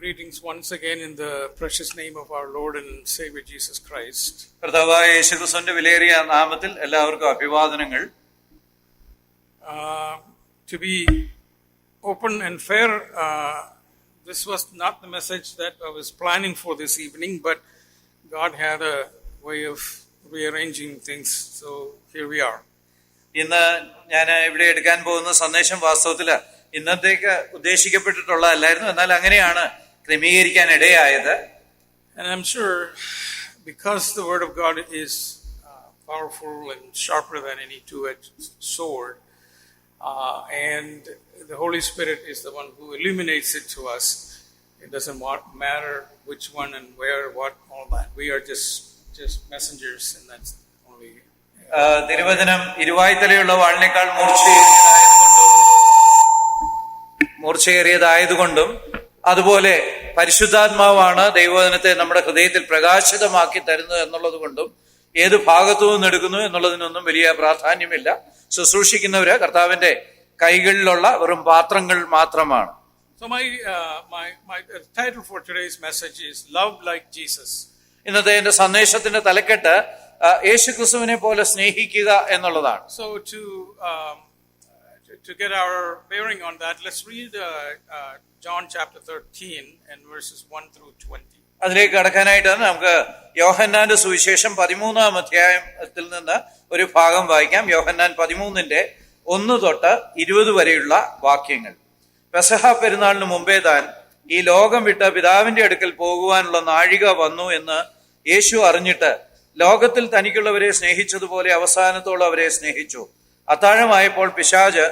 Greetings once again in the precious name of our Lord and Savior Jesus Christ. കർത്താവായ യേശുക്രിസ്തുവിന്റെ വിലയേറിയ നാമത്തിൽ എല്ലാവർക്കും അഭിവാദനങ്ങൾ. To be open and fair, this was not the message that I was planning for this evening, but God had a way of rearranging things, so here we are. ഇന്ന് ഞാൻ ഇവിടെ എടുക്കാൻ പോകുന്ന സന്ദേശം വാസ്തവത്തിൽ ഇന്നത്തേക്ക് ഉദ്ദേശിക്കപ്പെട്ടിട്ടുള്ളതല്ലായിരുന്നു, എന്നാൽ അങ്ങനെയാണ് ക്രമീകരിക്കാൻ ഇടയായത്. And I'm sure because the Word of God is powerful and sharper than any two-edged sword, and the Holy Spirit is the one who illuminates it to us. It doesn't matter which one and where, what, all that. We are just messengers, and that's only. തിരുവചനം ഇരുവായ്ത്തലയുള്ള വാളിനേക്കാൾ മൂർച്ചയേറിയതായതുകൊണ്ടും അതുപോലെ പരിശുദ്ധാത്മാവാണ് ദൈവവചനത്തെ നമ്മുടെ ഹൃദയത്തിൽ പ്രകാശിതമാക്കി തരുന്നത് എന്നുള്ളത് കൊണ്ടും ഏത് ഭാഗത്തു നിന്ന് എടുക്കുന്നു എന്നുള്ളതിനൊന്നും വലിയ പ്രാധാന്യമില്ല. ശുശ്രൂഷിക്കുന്നവര് കർത്താവിന്റെ കൈകളിലുള്ള വെറും പാത്രങ്ങൾ മാത്രമാണ്. So my title for today's message is Love Like Jesus. ഇന്നത്തെ എന്റെ സന്ദേശത്തിന്റെ തലക്കെട്ട് യേശുക്രിസ്തുവിനെ പോലെ സ്നേഹിക്കുക എന്നുള്ളതാണ്. So to get our bearing on that, let's read John chapter 13 and verses 1 through 20. അതിലേക്ക് കടക്കാനായിട്ട് നമുക്ക് യോഹന്നാന്റെ സുവിശേഷം 13-ാം അധ്യായത്തിൽ നിന്ന് ഒരു ഭാഗം വായിക്കാം. യോഹന്നാൻ 13-ന്റെ 1 തൊട്ട് 20 വരെയുള്ള വാക്യങ്ങൾ. പെസഹ പെരുന്നാളിന് മുമ്പേ താൻ ഈ ലോകം വിട്ട് പിതാവിന്റെ അടുക്കൽ പോകുവാനുള്ള നാഴിക വന്നു എന്ന് യേശു അറിഞ്ഞിട്ട് ലോകത്തിൽ തനിക്കുള്ളവരെ സ്നേഹിച്ചതുപോലെ അവസാനത്തോളം അവരെ സ്നേഹിച്ചു. അത്താഴമായപ്പോൾ പിശാച്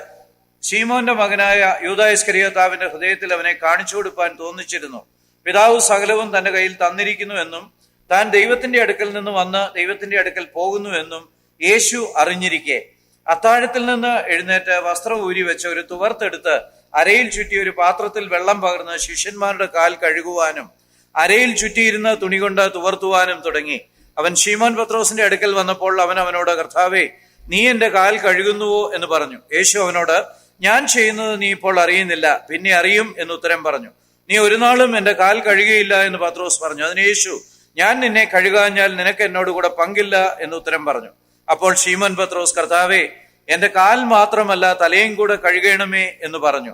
ശീമോന്റെ മകനായ യൂദാ ഇസ്കരിയോത്താവിന്റെ ഹൃദയത്തിൽ അവനെ കാണിച്ചു കൊടുപ്പാൻ തോന്നിച്ചിരുന്നു. പിതാവ് സകലവും തന്റെ കയ്യിൽ തന്നിരിക്കുന്നു എന്നും താൻ ദൈവത്തിന്റെ അടുക്കൽ നിന്ന് വന്ന് ദൈവത്തിന്റെ അടുക്കൽ പോകുന്നു എന്നും യേശു അറിഞ്ഞിരിക്കെ അത്താഴത്തിൽ നിന്ന് എഴുന്നേറ്റ് വസ്ത്രം ഊരി വെച്ച് ഒരു തുവർത്തെടുത്ത് അരയിൽ ചുറ്റി ഒരു പാത്രത്തിൽ വെള്ളം പകർന്ന് ശിഷ്യന്മാരുടെ കാൽ കഴുകുവാനും അരയിൽ ചുറ്റിയിരുന്ന തുണി കൊണ്ട് തുവർത്തുവാനും തുടങ്ങി. അവൻ ശീമോൻ പത്രോസിന്റെ അടുക്കൽ വന്നപ്പോൾ അവനോട്, കർത്താവേ, നീ എന്റെ കാൽ കഴുകുന്നുവോ എന്ന് പറഞ്ഞു. യേശു അവനോട്, ഞാൻ ചെയ്യുന്നത് നീ ഇപ്പോൾ അറിയുന്നില്ല, പിന്നെ അറിയും എന്ന് ഉത്തരം പറഞ്ഞു. നീ ഒരു നാളും എന്റെ കാൽ കഴുകിയില്ല എന്ന് പത്രോസ് പറഞ്ഞു. അതിന് യേശു, ഞാൻ നിന്നെ കഴുകാഞ്ഞാൽ നിനക്ക് എന്നോട് കൂടെ പങ്കില്ല എന്ന് ഉത്തരം പറഞ്ഞു. അപ്പോൾ ശീമോൻ പത്രോസ്, കർത്താവേ, എന്റെ കാൽ മാത്രമല്ല തലയും കൂടെ കഴുകണമേ എന്ന് പറഞ്ഞു.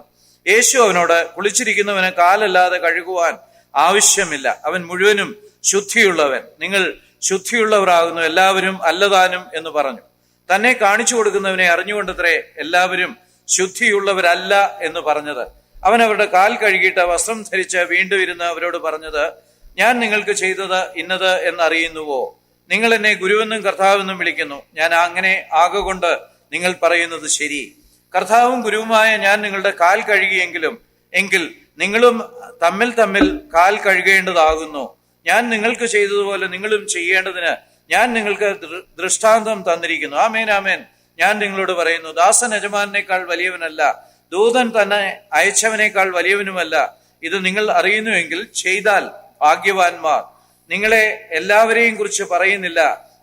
യേശു അവനോട്, കുളിച്ചിരിക്കുന്നവന് കാലല്ലാതെ കഴുകുവാൻ ആവശ്യമില്ല, അവൻ മുഴുവനും ശുദ്ധിയുള്ളവൻ. നിങ്ങൾ ശുദ്ധിയുള്ളവരാകുന്നു, എല്ലാവരും അല്ലതാനും എന്ന് പറഞ്ഞു. തന്നെ കാണിച്ചു കൊടുക്കുന്നവനെ അറിഞ്ഞുകൊണ്ടത്രേ എല്ലാവരും ശുദ്ധിയുള്ളവരല്ല എന്ന് പറഞ്ഞത്. അവൻ അവരുടെ കാൽ കഴുകിയിട്ട് വസ്ത്രം ധരിച്ച് വീണ്ടും ഇരുന്ന് അവരോട് പറഞ്ഞത്, ഞാൻ നിങ്ങൾക്ക് ചെയ്തത് ഇന്നത് എന്നറിയുന്നുവോ? നിങ്ങൾ എന്നെ ഗുരുവെന്നും കർത്താവെന്നും വിളിക്കുന്നു. ഞാൻ അങ്ങനെ ആകൊണ്ട് നിങ്ങൾ പറയുന്നത് ശരി. കർത്താവും ഗുരുവുമായ ഞാൻ നിങ്ങളുടെ കാൽ കഴുകിയെങ്കിലും എങ്കിൽ നിങ്ങളും തമ്മിൽ കാൽ കഴുകേണ്ടതാകുന്നു. ഞാൻ നിങ്ങൾക്ക് ചെയ്തതുപോലെ നിങ്ങളും ചെയ്യേണ്ടതിന് ഞാൻ നിങ്ങൾക്ക് ദൃഷ്ടാന്തം തന്നിരിക്കുന്നു. ആമേൻ, ആമേൻ, ഞാൻ നിങ്ങളോട് പറയുന്നു, ദാസൻ യജമാനേക്കാൾ വലിയവനല്ല, ദൂതൻ തന്നെ അയച്ചവനേക്കാൾ വലിയവനുമല്ല. ഇത് നിങ്ങൾ അറിയുന്നുവെങ്കിൽ ചെയ്താൽ ഭാഗ്യവാന്മാർ. നിങ്ങളെ എല്ലാവരെയും കുറിച്ച് പറയുന്നില്ല,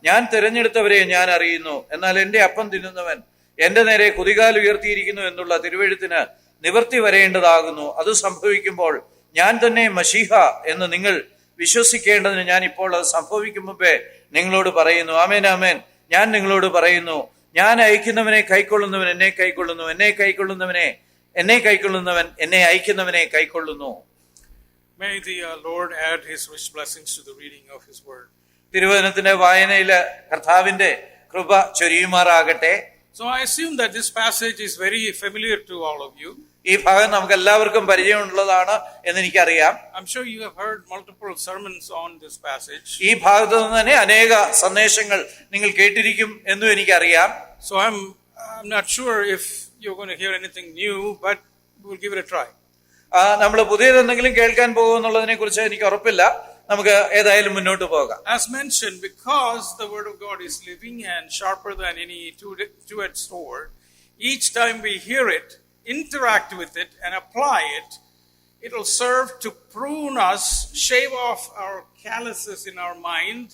ഞാൻ തിരഞ്ഞെടുത്തവരെ ഞാൻ അറിയുന്നു. എന്നാൽ എന്റെ അപ്പം തിന്നുന്നവൻ എന്റെ നേരെ കുതികാൽ ഉയർത്തിയിരിക്കുന്നു എന്നുള്ള തിരുവെഴുത്തിന് നിവർത്തി വരേണ്ടതാകുന്നു. അത് സംഭവിക്കുമ്പോൾ ഞാൻ തന്നെ മശീഹ എന്ന് നിങ്ങൾ വിശ്വസിക്കേണ്ടതിന് ഞാൻ ഇപ്പോൾ അത് സംഭവിക്കും മുമ്പേ നിങ്ങളോട് പറയുന്നു. ആമേൻ, ആമേൻ, ഞാൻ നിങ്ങളോട് പറയുന്നു, ഞാൻ അയക്കുന്നവനെ കൈക്കൊള്ളുന്നവൻ എന്നെ കൈക്കൊള്ളുന്നു, എന്നെ കൈക്കൊള്ളുന്നവൻ എന്നെ അയക്കുന്നവനെ കൈക്കൊള്ളുന്നു. May the Lord add his rich blessings to the reading of his word. തിരുവചനത്തിന്റെ വായനയില് കർത്താവിന്റെ കൃപ ചൊരിയുമാറാകട്ടെ. So I assume that this passage is very familiar to all of you. ഈ ഭാഗം നമുക്ക് എല്ലാവർക്കും പരിചയമുള്ളതാണ് എന്ന് എനിക്കറിയാം. I'm sure you have heard multiple sermons on this passage. ഈ ഭാഗത്ത് നിന്ന് തന്നെ അനേക സന്ദേശങ്ങൾ നിങ്ങൾ കേട്ടിരിക്കും എന്നും എനിക്കറിയാം. So I'm not sure if you're going to hear anything new, but we'll give it a try. നമ്മൾ പുതിയതെന്തെങ്കിലും കേൾക്കാൻ പോകുമെന്നുള്ളതിനെ കുറിച്ച് എനിക്ക് ഉറപ്പില്ല. നമുക്ക് ഏതായാലും മുന്നോട്ട് പോകാം. As mentioned, because the word of God is living and sharper than any two-edged sword, each time we hear it, interact with it and apply it, it will serve to prune us, shave off our calluses in our mind,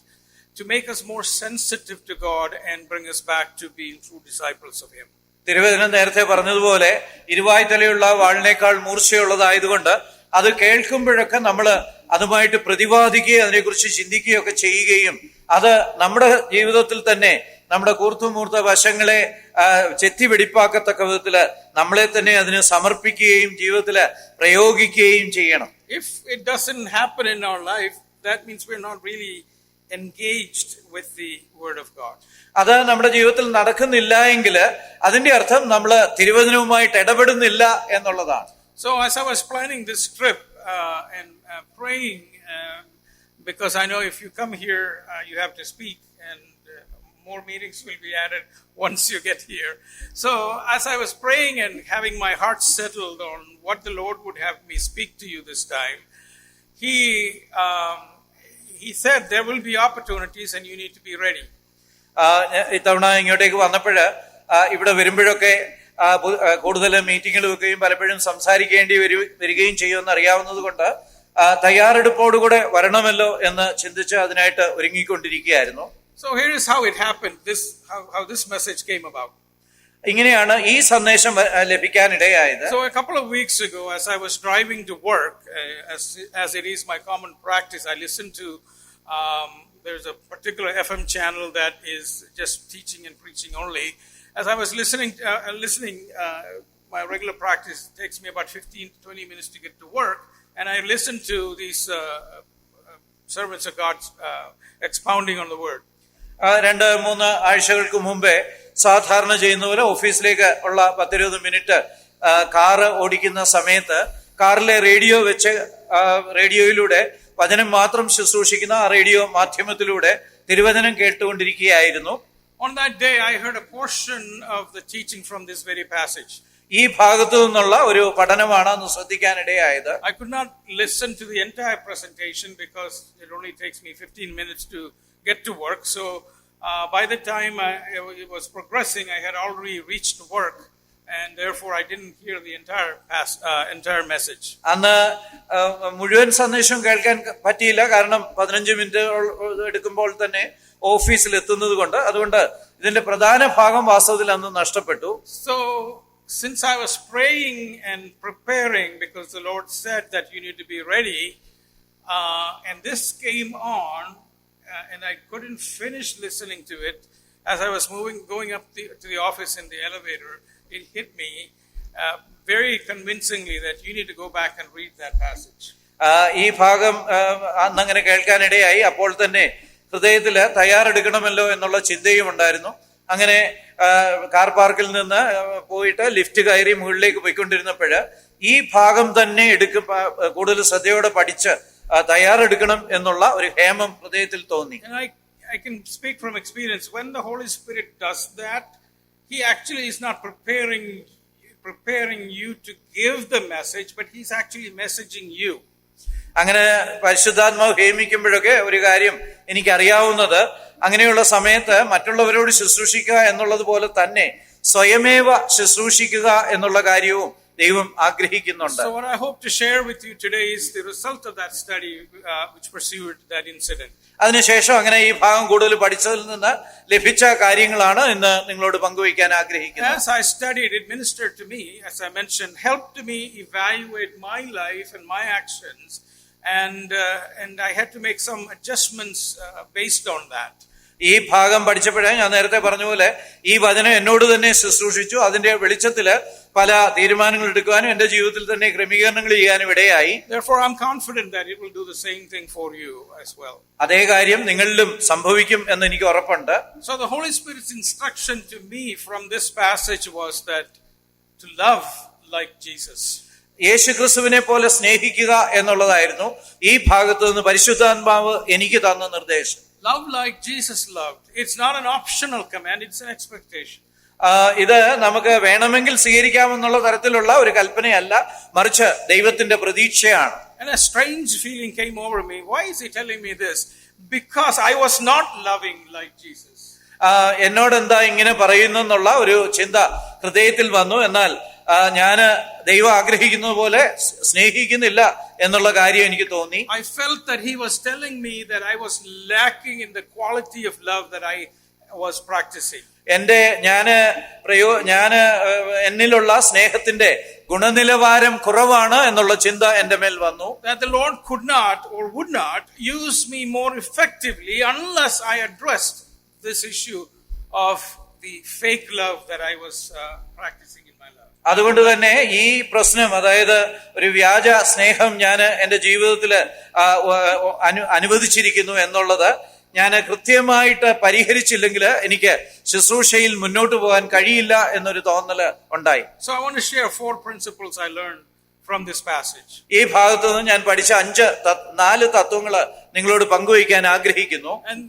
to make us more sensitive to God and bring us back to being true disciples of him. തിരുവചനം നേരത്തെ പറഞ്ഞതുപോലെ ഇരുവായ്ത്തലയുള്ള വാളിനേക്കാൾ മൂർച്ചയുള്ളതായതുകൊണ്ട് അത് കേൾക്കുമ്പോഴൊക്കെ നമ്മൾ അതുമായിട്ട് പ്രതിപാദിക്കുകയും അതിനെക്കുറിച്ച് ചിന്തിക്കുകയും ഒക്കെ ചെയ്യുകയും അത് നമ്മുടെ ജീവിതത്തിൽ തന്നെ നമ്മുടെ കൂർത്തുമൂർത്ത വശങ്ങളെ ചെത്തി വെടിപ്പാക്കത്തക്ക വിധത്തില് നമ്മളെ തന്നെ അതിന് സമർപ്പിക്കുകയും ജീവിതത്തില് പ്രയോഗിക്കുകയും ചെയ്യണം. If it doesn't happen in our life, that means we're not really engaged with the Word of God. അത് നമ്മുടെ ജീവിതത്തിൽ നടക്കുന്നില്ല എങ്കിൽ അതിന്റെ അർത്ഥം നമ്മൾ തിരുവചനവുമായിട്ട് ഇടപെടുന്നില്ല എന്നുള്ളതാണ്. So as I was planning this trip and praying, because I know if you come here, you have to speak, and more meetings will be added once you get here. So as I was praying and having my heart settled on what the Lord would have me speak to you this time, He said there will be opportunities and you need to be ready. ഇത്തവണ ഇങ്ങോട്ടേക്ക് വന്നപ്പോൾ ഇവിടെ വരുമ്പോഴൊക്കെ കൂടുതൽ മീറ്റിങ്ങുകൾ വെക്കുകയും പലപ്പോഴും സംസാരിക്കേണ്ടി വരികയും ചെയ്യുമെന്ന് അറിയാവുന്നത് കൊണ്ട് തയ്യാറെടുപ്പോടുകൂടെ വരണമല്ലോ എന്ന് ചിന്തിച്ച് അതിനായിട്ട് ഒരുങ്ങിക്കൊണ്ടിരിക്കുകയായിരുന്നു. So here is how it happened. How this message came about. ഇങ്ങനെയാണ് ഈ സന്ദേശം ലഭിക്കാനിടയായത്. So a couple of weeks ago, as I was driving to work, as it is my common practice, I listened to there's a particular FM channel that is just teaching and preaching only. As I was listening, my regular practice takes me about 15 to 20 minutes to get to work, and I listened to these servants of God expounding on the word. 2-3 ആഴ്ചകൾക്ക് മുമ്പേ സാധാരണ ചെയ്യുന്ന പോലെ ഓഫീസിലേക്ക് ഉള്ള 10-20 minute car ഓടിക്കുന്ന സമയത്ത് കാറിലെ റേഡിയോ വെച്ച് റേഡിയോയിലൂടെ വചനം മാത്രം ശുശ്രൂഷിക്കുന്ന ആ റേഡിയോ മാധ്യമത്തിലൂടെ തിരുവചനം കേട്ടുകൊണ്ടിരിക്കുകയായിരുന്നു. On that day, I heard a portion of the teaching from this very passage. ഈ ഭാഗത്തു നിന്നുള്ള ഒരു പഠനമാണ് അന്ന് ശ്രദ്ധിക്കാനിടയായത്. I could not listen to the entire presentation because it only takes me 15 minutes to get to work. So by the time it was progressing, I had already reached work, and therefore I didn't hear the entire message. അന്ന് മുഴുവൻ സന്ദേശം കേൾക്കാൻ പറ്റിയില്ല. കാരണം 15 minute എടുക്കുമ്പോൾ തന്നെ ഓഫീസിൽ എത്തുന്നത് കൊണ്ട്. അതുകൊണ്ട് ഇതിന്റെ പ്രധാന ഭാഗം വാസ്തവത്തിൽ അന്ന് നഷ്ടപ്പെട്ടു. So since I was praying and preparing, because the Lord said that you need to be ready, and this came on, and I couldn't finish listening to it. As I was going up to the office in the elevator, it hit me very convincingly that you need to go back and read that passage. ഈ ഭാഗം അന്നങ്ങനെ കേൾക്കാനിടയായി. അപ്പോൾ തന്നെ ഹൃദയത്തില് തയ്യാറെടുക്കണമല്ലോ എന്നുള്ള ചിന്തയും ഉണ്ടായിരുന്നു. അങ്ങനെ car പാർക്കിൽ നിന്ന് പോയിട്ട് ലിഫ്റ്റ് കയറി മുകളിലേക്ക് പോയിക്കൊണ്ടിരുന്നപ്പോഴ് ഈ ഭാഗം തന്നെ കൂടുതൽ ശ്രദ്ധയോടെ പഠിച്ച് തയ്യാറെടുക്കണം എന്നുള്ള ഒരു ഹേമം ഹൃദയത്തിൽ തോന്നി. I can speak from experience. When the Holy Spirit does that, He actually is not preparing you to give the message, but He's actually messaging you. അങ്ങനെ പരിശുദ്ധാത്മാവ് ഹേമിക്കുമ്പോഴൊക്കെ ഒരു കാര്യം എനിക്കറിയാവുന്നത്, അങ്ങനെയുള്ള സമയത്ത് മറ്റുള്ളവരോട് ശുശ്രൂഷിക്കുക എന്നുള്ളത് പോലെ തന്നെ സ്വയമേവ ശുശ്രൂഷിക്കുക എന്നുള്ള കാര്യവും ദൈവം ആഗ്രഹിക്കുന്നുണ്ട്. So what I hope to share with you today is the result of that study which pursued that incident. അതിനുശേഷം അങ്ങനെ ഈ ഭാഗം കൂടുതൽ പഠിച്ചതിൽ നിന്ന് ലഭിച്ച കാര്യങ്ങളാണ് ഇന്ന് നിങ്ങളോട് പങ്കുവയ്ക്കാൻ ആഗ്രഹിക്കുന്നത്. As I studied, it ministered to me, as I mentioned, helped me evaluate my life and my actions, and I had to make some adjustments based on that. ഈ ഭാഗം പഠിച്ചപ്പോഴേ ഞാൻ നേരത്തെ പറഞ്ഞ പോലെ ഈ വചനം എന്നോട് തന്നെ ശുശ്രൂഷിച്ചു. അതിന്റെ വെളിച്ചത്തില് പല തീരുമാനങ്ങൾ എടുക്കുവാനും എന്റെ ജീവിതത്തിൽ തന്നെ ക്രമീകരണങ്ങൾ ചെയ്യാനും ഇടയായി. Therefore I'm confident that it will do the same thing for you as well. അതേ കാര്യം നിങ്ങളിലും സംഭവിക്കും എന്ന് എനിക്ക് ഉറപ്പുണ്ട്. So the Holy Spirit's instruction to me from this passage was that to love like Jesus. യേശുക്രിസ്തുവിനെ പോലെ സ്നേഹിക്കുക എന്നുള്ളതായിരുന്നു ഈ ഭാഗത്ത് നിന്ന് പരിശുദ്ധാത്മാവ് എനിക്ക് തന്ന നിർദ്ദേശം. Love like Jesus loved. It's not an optional command, it's an expectation. ഇത് നമുക്ക് വേണമെങ്കിൽ സ്വീകരിക്കാമെന്നുള്ള തരത്തിലുള്ള ഒരു കൽപ്പനയല്ല, മറിച്ച് ദൈവത്തിന്റെ പ്രതീക്ഷയാണ്. And a strange feeling came over me. Why is he telling me this? Because I was not loving like Jesus. എന്നോട് എന്താ ഇങ്ങനെ പറയുന്നെന്നുള്ള ഒരു ചിന്ത ഹൃദയത്തിൽ വന്നു. എന്നാൽ ഞാന് ദൈവം ആഗ്രഹിക്കുന്നത് പോലെ സ്നേഹിക്കുന്നില്ല എന്നുള്ള കാര്യം എനിക്ക് തോന്നി. I felt that he was telling me that I was lacking in the quality of love that I was practicing. എന്നിലുള്ള സ്നേഹത്തിന്റെ ഗുണനിലവാരം കുറവാണ് എന്നുള്ള ചിന്ത എന്റെ മേൽ വന്നു. That the Lord could not or would not use me more effectively unless I addressed this issue of the fake love that I was practicing in my life. അതുകൊണ്ട് തന്നെ ഈ പ്രശ്നം, അതായത് ഒരു വ്യാജ സ്നേഹം ഞാൻ എന്റെ ജീവിതത്തിൽ അനുവദിച്ചിരിക്കുന്നു എന്നുള്ളത് ഞാൻ കൃത്യമായിട്ട് പരിഹരിച്ചില്ലെങ്കിൽ എനിക്ക് ശുശ്രൂഷയിൽ മുന്നോട്ട് പോകാൻ കഴിയില്ല എന്നൊരു തോന്നല് ഉണ്ടായി. So I want to share 4 principles I learned from this passage. ഈ ഭാഗത്തു നിന്ന് ഞാൻ പഠിച്ച 4 തത്വങ്ങൾ നിങ്ങളോട് പങ്കുവയ്ക്കാൻ ആഗ്രഹിക്കുന്നു. And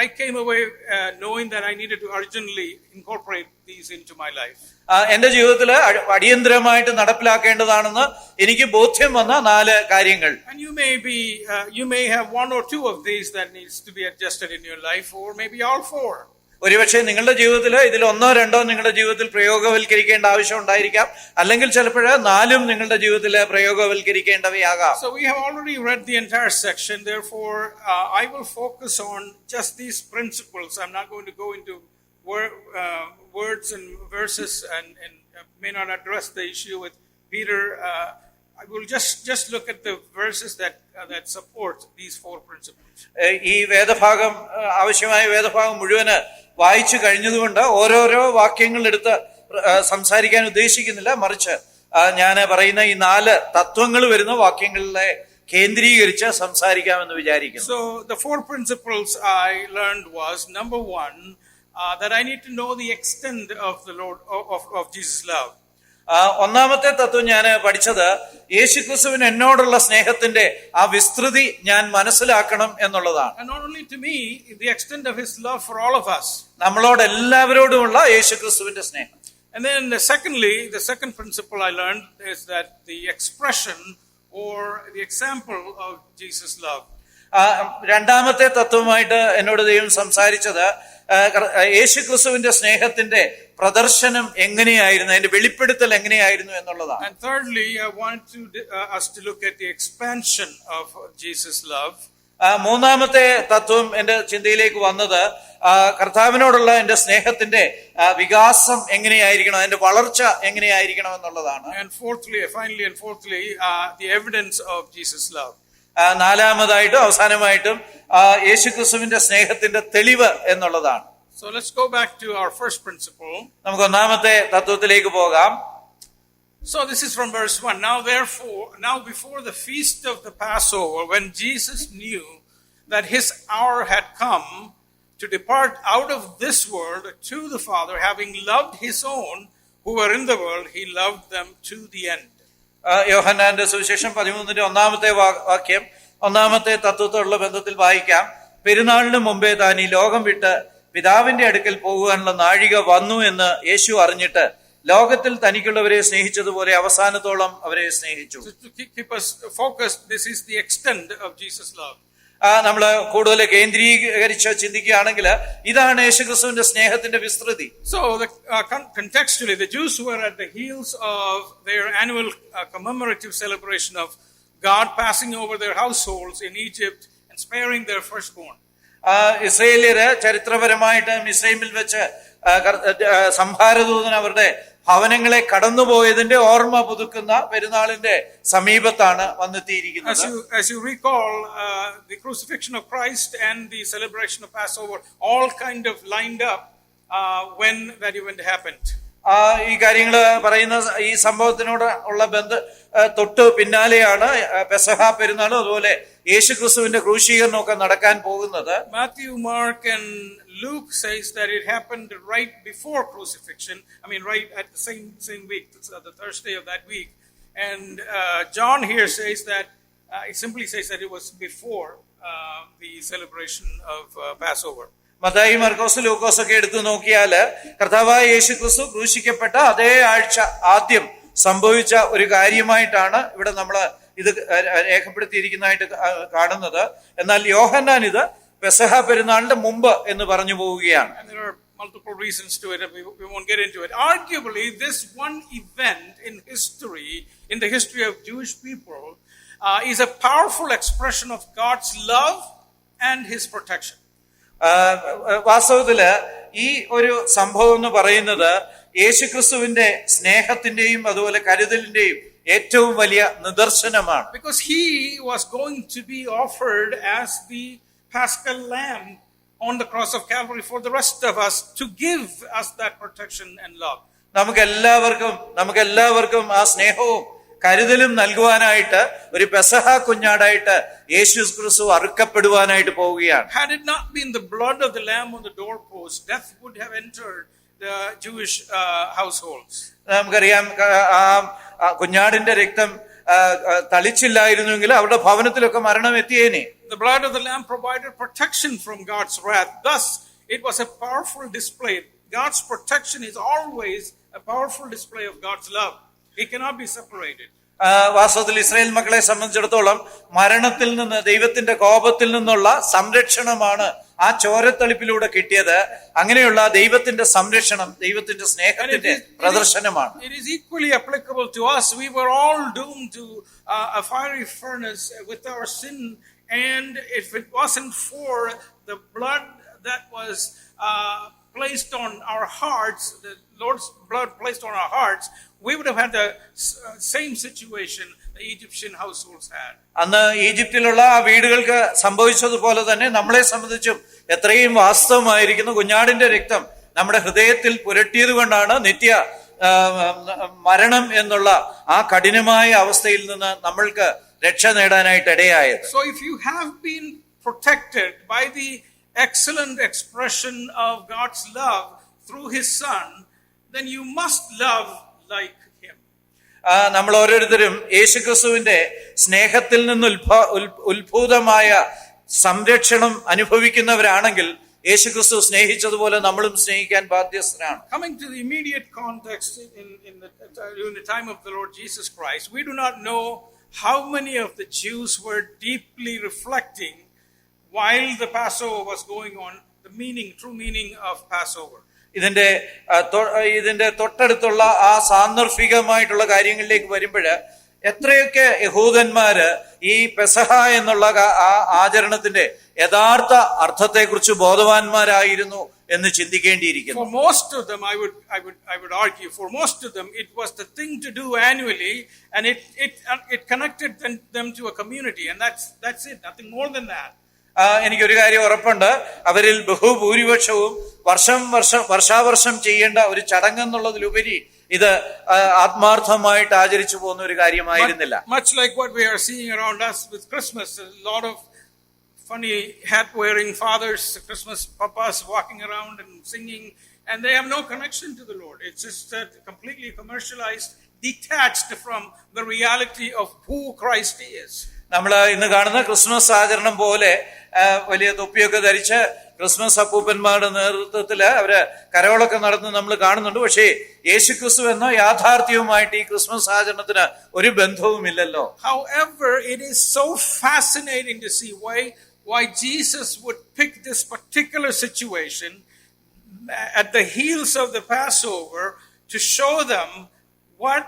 I came away knowing that I needed to urgently incorporate these into my life. എന്റെ ജീവിതത്തിൽ അടിയന്തരമായിട്ട് നടപ്പിലാക്കേണ്ടതാണെന്ന് എനിക്ക് ബോധ്യം വന്ന 4 കാര്യങ്ങൾ. And you may have 1 or 2 of these that needs to be adjusted in your life, or maybe all 4. ഒരുപക്ഷെ നിങ്ങളുടെ ജീവിതത്തിൽ ഇതിൽ 1 or 2 നിങ്ങളുടെ ജീവിതത്തിൽ പ്രയോഗവൽക്കരിക്കേണ്ട ആവശ്യം ഉണ്ടായിരിക്കാം, അല്ലെങ്കിൽ ചിലപ്പോൾ 4 നിങ്ങളുടെ ജീവിതത്തിൽ പ്രയോഗവൽക്കരിക്കേണ്ടവയാകാം. So we have already read the entire section, therefore I will focus on just these principles. I'm not going to go into words and verses and may not address the issue with Peter. I will just look at the verses that support these 4 principles. ഈ വേദഭാഗം, ആവശ്യമായ വേദഭാഗം മുഴുവന് വായിച്ചു കഴിഞ്ഞതുകൊണ്ട് ഓരോരോ വാക്യങ്ങൾ എടുത്ത് സംസാരിക്കാൻ ഉദ്ദേശിക്കുന്നില്ല, മറിച്ച് ഞാൻ പറയുന്ന ഈ 4 തത്വങ്ങൾ വരുന്ന വാക്യങ്ങളിലെ കേന്ദ്രീകരിച്ച് സംസാരിക്കാമെന്ന് വിചാരിക്കുന്നു. So the 4 principles I learned was, number 1, that I need to know the extent of the Lord of Jesus' love. ഒന്നാമത്തെ തത്വം ഞാൻ പഠിച്ചത് യേശുക്രിസ്തുവിന് എന്നോടുള്ള സ്നേഹത്തിന്റെ ആ വിസ്തൃതി ഞാൻ മനസ്സിലാക്കണം എന്നുള്ളതാണ്. And not only to me, the extent of his love for all of us. നമ്മളോട് എല്ലാവരോടുമുള്ള യേശുക്രിസ്തുവിന്റെ സ്നേഹം. And then secondly, the second principle I learned is that the expression or the example of Jesus' love. രണ്ടാമത്തെ തത്വമായിട്ട് എന്നോട് ദൈവം സംസാരിച്ചത് യേശുക്രിസ്തുവിന്റെ സ്നേഹത്തിന്റെ പ്രദർശനം എങ്ങനെയായിരുന്നു, അതിന്റെ വെളിപ്പെടുത്തൽ എങ്ങനെയായിരുന്നു എന്നുള്ളതാണ്. And thirdly, I want us to look at the expansion of Jesus' love. മൂന്നാമത്തെ തത്വം എന്റെ ചിന്തയിലേക്ക് വന്നത് കർത്താവിനോടുള്ള എന്റെ സ്നേഹത്തിന്റെ വികാസം എങ്ങനെയായിരിക്കണം, അതിന്റെ വളർച്ച എങ്ങനെയായിരിക്കണം എന്നുള്ളതാണ്. And fourthly, the evidence of Jesus' love. നാലാമതായിട്ടും അവസാനമായിട്ടും യേശുക്രിസ്തുവിന്റെ സ്നേഹത്തിന്റെ തെളിവ് എന്നുള്ളതാണ്. So let's go back to our first principle. നമുക്ക് ഒന്നാമത്തെ തത്വത്തിലേക്ക് പോകാം. So this is from verse 1. Now before the feast of the Passover, when Jesus knew that his hour had come to depart out of this world to the Father, having loved his own who were in the world, he loved them to the end. യോഹന്നാന്റെ സുവിശേഷം 13 ഒന്നാമത്തെ വാക്യം ഒന്നാമത്തെ തത്വത്തോടുള്ള ബന്ധത്തിൽ വായിക്കാം. പെരുന്നാളിന് മുമ്പേ താൻ ഈ ലോകം വിട്ട് പിതാവിന്റെ അടുക്കൽ പോകുവാനുള്ള നാഴിക വന്നു എന്ന് യേശു അറിഞ്ഞിട്ട് ലോകത്തിൽ തനിക്കുള്ളവരെ സ്നേഹിച്ചതുപോലെ അവസാനത്തോളം അവരെ സ്നേഹിച്ചു. To keep us focused, this is the extent of Jesus' love. നമ്മൾ കൂടുതൽ കേന്ദ്രീകരിച്ച് ചിന്തിക്കുകയാണെങ്കിൽ ഇതാണ് യേശുക്രിസ്തുവിന്റെ സ്നേഹത്തിന്റെ വിസ്തൃതി. So contextually, the Jews were at the heels of their annual commemorative celebration of God passing over their households in Egypt and sparing their firstborn. ഇസ്രയേലിയര് ചരിത്രപരമായിട്ട് മിസ്രൈമിൽ വെച്ച് സംഹാരദൂതൻ അവരുടെ ഭവനങ്ങളെ കടന്നുപോയതിന്റെ ഓർമ്മ പുതുക്കുന്ന പെരുന്നാളിന്റെ സമീപത്താണ് വന്നെത്തിയിരിക്കുന്നത്. As you recall, the crucifixion of Christ and the celebration of Passover all kind of lined up when that event happened. ഈ കാര്യങ്ങൾ പറയുന്ന ഈ സംഭവത്തിനോട് ഉള്ള തൊട്ട് പിന്നാലെയാണ് പെസഹ പെരുന്നാളും അതുപോലെ യേശുക്രിസ്തുവിന്റെ ക്രൂശീകരണമൊക്കെ നടക്കാൻ പോകുന്നത്. Matthew, Mark and Luke says that it happened right before crucifixion. Right at the same week, the Thursday of that week. And John here says that it simply says that it was before the celebration of Passover. Mathai, മർക്കോസ്, ലൂക്കോസ് ഒക്കെ എടുത്തു നോക്കിയാല് കർത്താവായ യേശുക്രിസ്തു ക്രൂശിക്കപ്പെട്ട അതേ ആഴ്ച ആദ്യം സംഭവിച്ച ഒരു കാര്യമായിട്ടാണ് ഇവിടെ നമ്മൾ ഇത് രേഖപ്പെടുത്തിയിരിക്കുന്നതായിട്ട് കാണുന്നത്. എന്നാൽ യോഹന്നാൻ ഇത് പെസഹ പെരുന്നാളിന്റെ മുമ്പ് എന്ന് പറഞ്ഞു പോവുകയാണ്. Multiple reasons to it, we won't get into it. Arguably, this one event in the history of Jewish people, is a powerful expression of God's love and his protection. വാസ്തവത്തില് ഈ ഒരു സംഭവം എന്ന് പറയുന്നത് യേശുക്രിസ്തുവിന്റെ സ്നേഹത്തിന്റെയും അതുപോലെ കരുതലിന്റെയും ഏറ്റവും വലിയ നിദർശനമാണ്. Because he was going to be offered as the Paschal lamb on the cross of Calvary for the rest of us, to give us that protection and love. നമുക്കെല്ലാവർക്കും ആ സ്നേഹവും കരുതലും നൽകുവാനായിട്ട് ഒരു പെസഹ കുഞ്ഞാടായിട്ട് യേശു ക്രിസ്തു അറുക്കപ്പെടുവാനായിട്ട് പോവുകയാണ്. Had it not been the blood of the lamb on the doorpost, death would have entered the Jewish households. നമുക്കറിയാം, ആ കുഞ്ഞാടിന്റെ രക്തം തളിച്ചില്ലായിരുന്നെങ്കിൽ അവരുടെ ഭവനത്തിലൊക്കെ മരണം എത്തിയേനെ. The blood of the lamb provided protection from God's wrath. Thus, it was a powerful display. God's protection is always a powerful display of God's love. It cannot be separated. വാസ്തവത്തിൽ Israel മക്കളെ സംബന്ധിച്ചിടത്തോളം മരണത്തിൽ നിന്ന്, ദൈവത്തിന്റെ കോപത്തിൽ നിന്നുള്ള സംരക്ഷണമാണ് ആ ചോരത്തളിപ്പിലൂടെ കിട്ടിയത്. അങ്ങനെയുള്ള ദൈവത്തിന്റെ സംരക്ഷണം, ദൈവത്തിന്റെ സ്നേഹത്തിന്റെ പ്രദർശനമാണ്. It is equally applicable to us. We were all doomed to a fiery furnace with our sin, and if it wasn't for the blood that was placed on our hearts, the Lord's blood placed on our hearts, we would have had the same situation the Egyptian households had. അന്ന് ഈജിപ്തിലുള്ള ആ വീടുകൾക്ക് സംഭവിച്ചതുപോലെ തന്നെ നമ്മളെ സംബന്ധിച്ചും എത്രയും വാസ്തവമായിരിക്കുന്നു. കുഞ്ഞാടിന്റെ രക്തം നമ്മുടെ ഹൃദയത്തിൽ പുരട്ടിയത് കൊണ്ടാണ് നിത്യ മരണം എന്നുള്ള ആ കഠിനമായ അവസ്ഥയിൽ നിന്ന് നമ്മൾക്ക് രക്ഷ നേടാനായിട്ട് ഇടയായത്. So if you have been protected by the excellent expression of God's love through his son, then you must love like him. നമ്മൾ ഓരോരുത്തരും യേശുക്രിസ്തുവിന്റെ സ്നേഹത്തിൽ നിന്ന് ഉത്ഭൂതമായ സംരക്ഷണം അനുഭവിക്കുന്നവരാണെങ്കിൽ യേശുക്രിസ്തു സ്നേഹിച്ചതുപോലെ നമ്മളും സ്നേഹിക്കാൻ ബാധ്യസ്ഥരാണ്. Coming to the immediate context during the time of the Lord Jesus Christ, we do not know how many of the Jews were deeply reflecting while the Passover was going on, the true meaning of Passover. ഇതിന്റെ തൊട്ടടുത്തുള്ള ആ സാന്ദർഭികമായിട്ടുള്ള കാര്യങ്ങളിലേക്ക് വരുമ്പോൾ എത്രയൊക്കെ യഹൂദന്മാര് ഈ പെസഹ എന്നുള്ള ആ ആചരണത്തിന്റെ യഥാർത്ഥ അർത്ഥത്തെക്കുറിച്ച് ബോധവാന്മാരായിരുന്നു എന്ന് ചിന്തിക്കേണ്ടിയിരിക്കുന്നു. For most of them, I would argue, for most of them, it was the thing to do annually, and it connected them to a community, and that's it, nothing more than that. എനിക്കൊരു കാര്യം ഉറപ്പുണ്ട്, അവരിൽ ബഹുഭൂരിപക്ഷവും വർഷാവർഷം ചെയ്യേണ്ട ഒരു ചടങ്ങെന്നുള്ളതിലുപരി ഇത് ആത്മാർത്ഥമായിട്ട് ആചരിച്ചു പോകുന്ന ഒരു കാര്യമായിരുന്നില്ല. Much like what we are seeing around us with Christmas, a lot of funny hat-wearing fathers, Christmas papas walking around and singing, and they have no connection to the Lord. It's just completely commercialized, detached from the reality of who Christ is. നമ്മൾ ഇന്ന് കാണുന്ന Christmas ആചരണം പോലെ വലിയ തൊപ്പിയൊക്കെ ധരിച്ച് Christmas അപ്പൂപ്പന്മാരുടെ നേതൃത്വത്തില് അവര് കരോളൊക്കെ നടന്ന് നമ്മൾ കാണുന്നുണ്ട്. പക്ഷേ യേശുക്രിസ്തു എന്ന യാഥാർത്ഥ്യവുമായിട്ട് ഈ ക്രിസ്മസ് ആചരണത്തിന് ഒരു ബന്ധവുമില്ലല്ലോ. However, it is so fascinating to see why Jesus would pick this particular situation at the heels of the Passover to show them what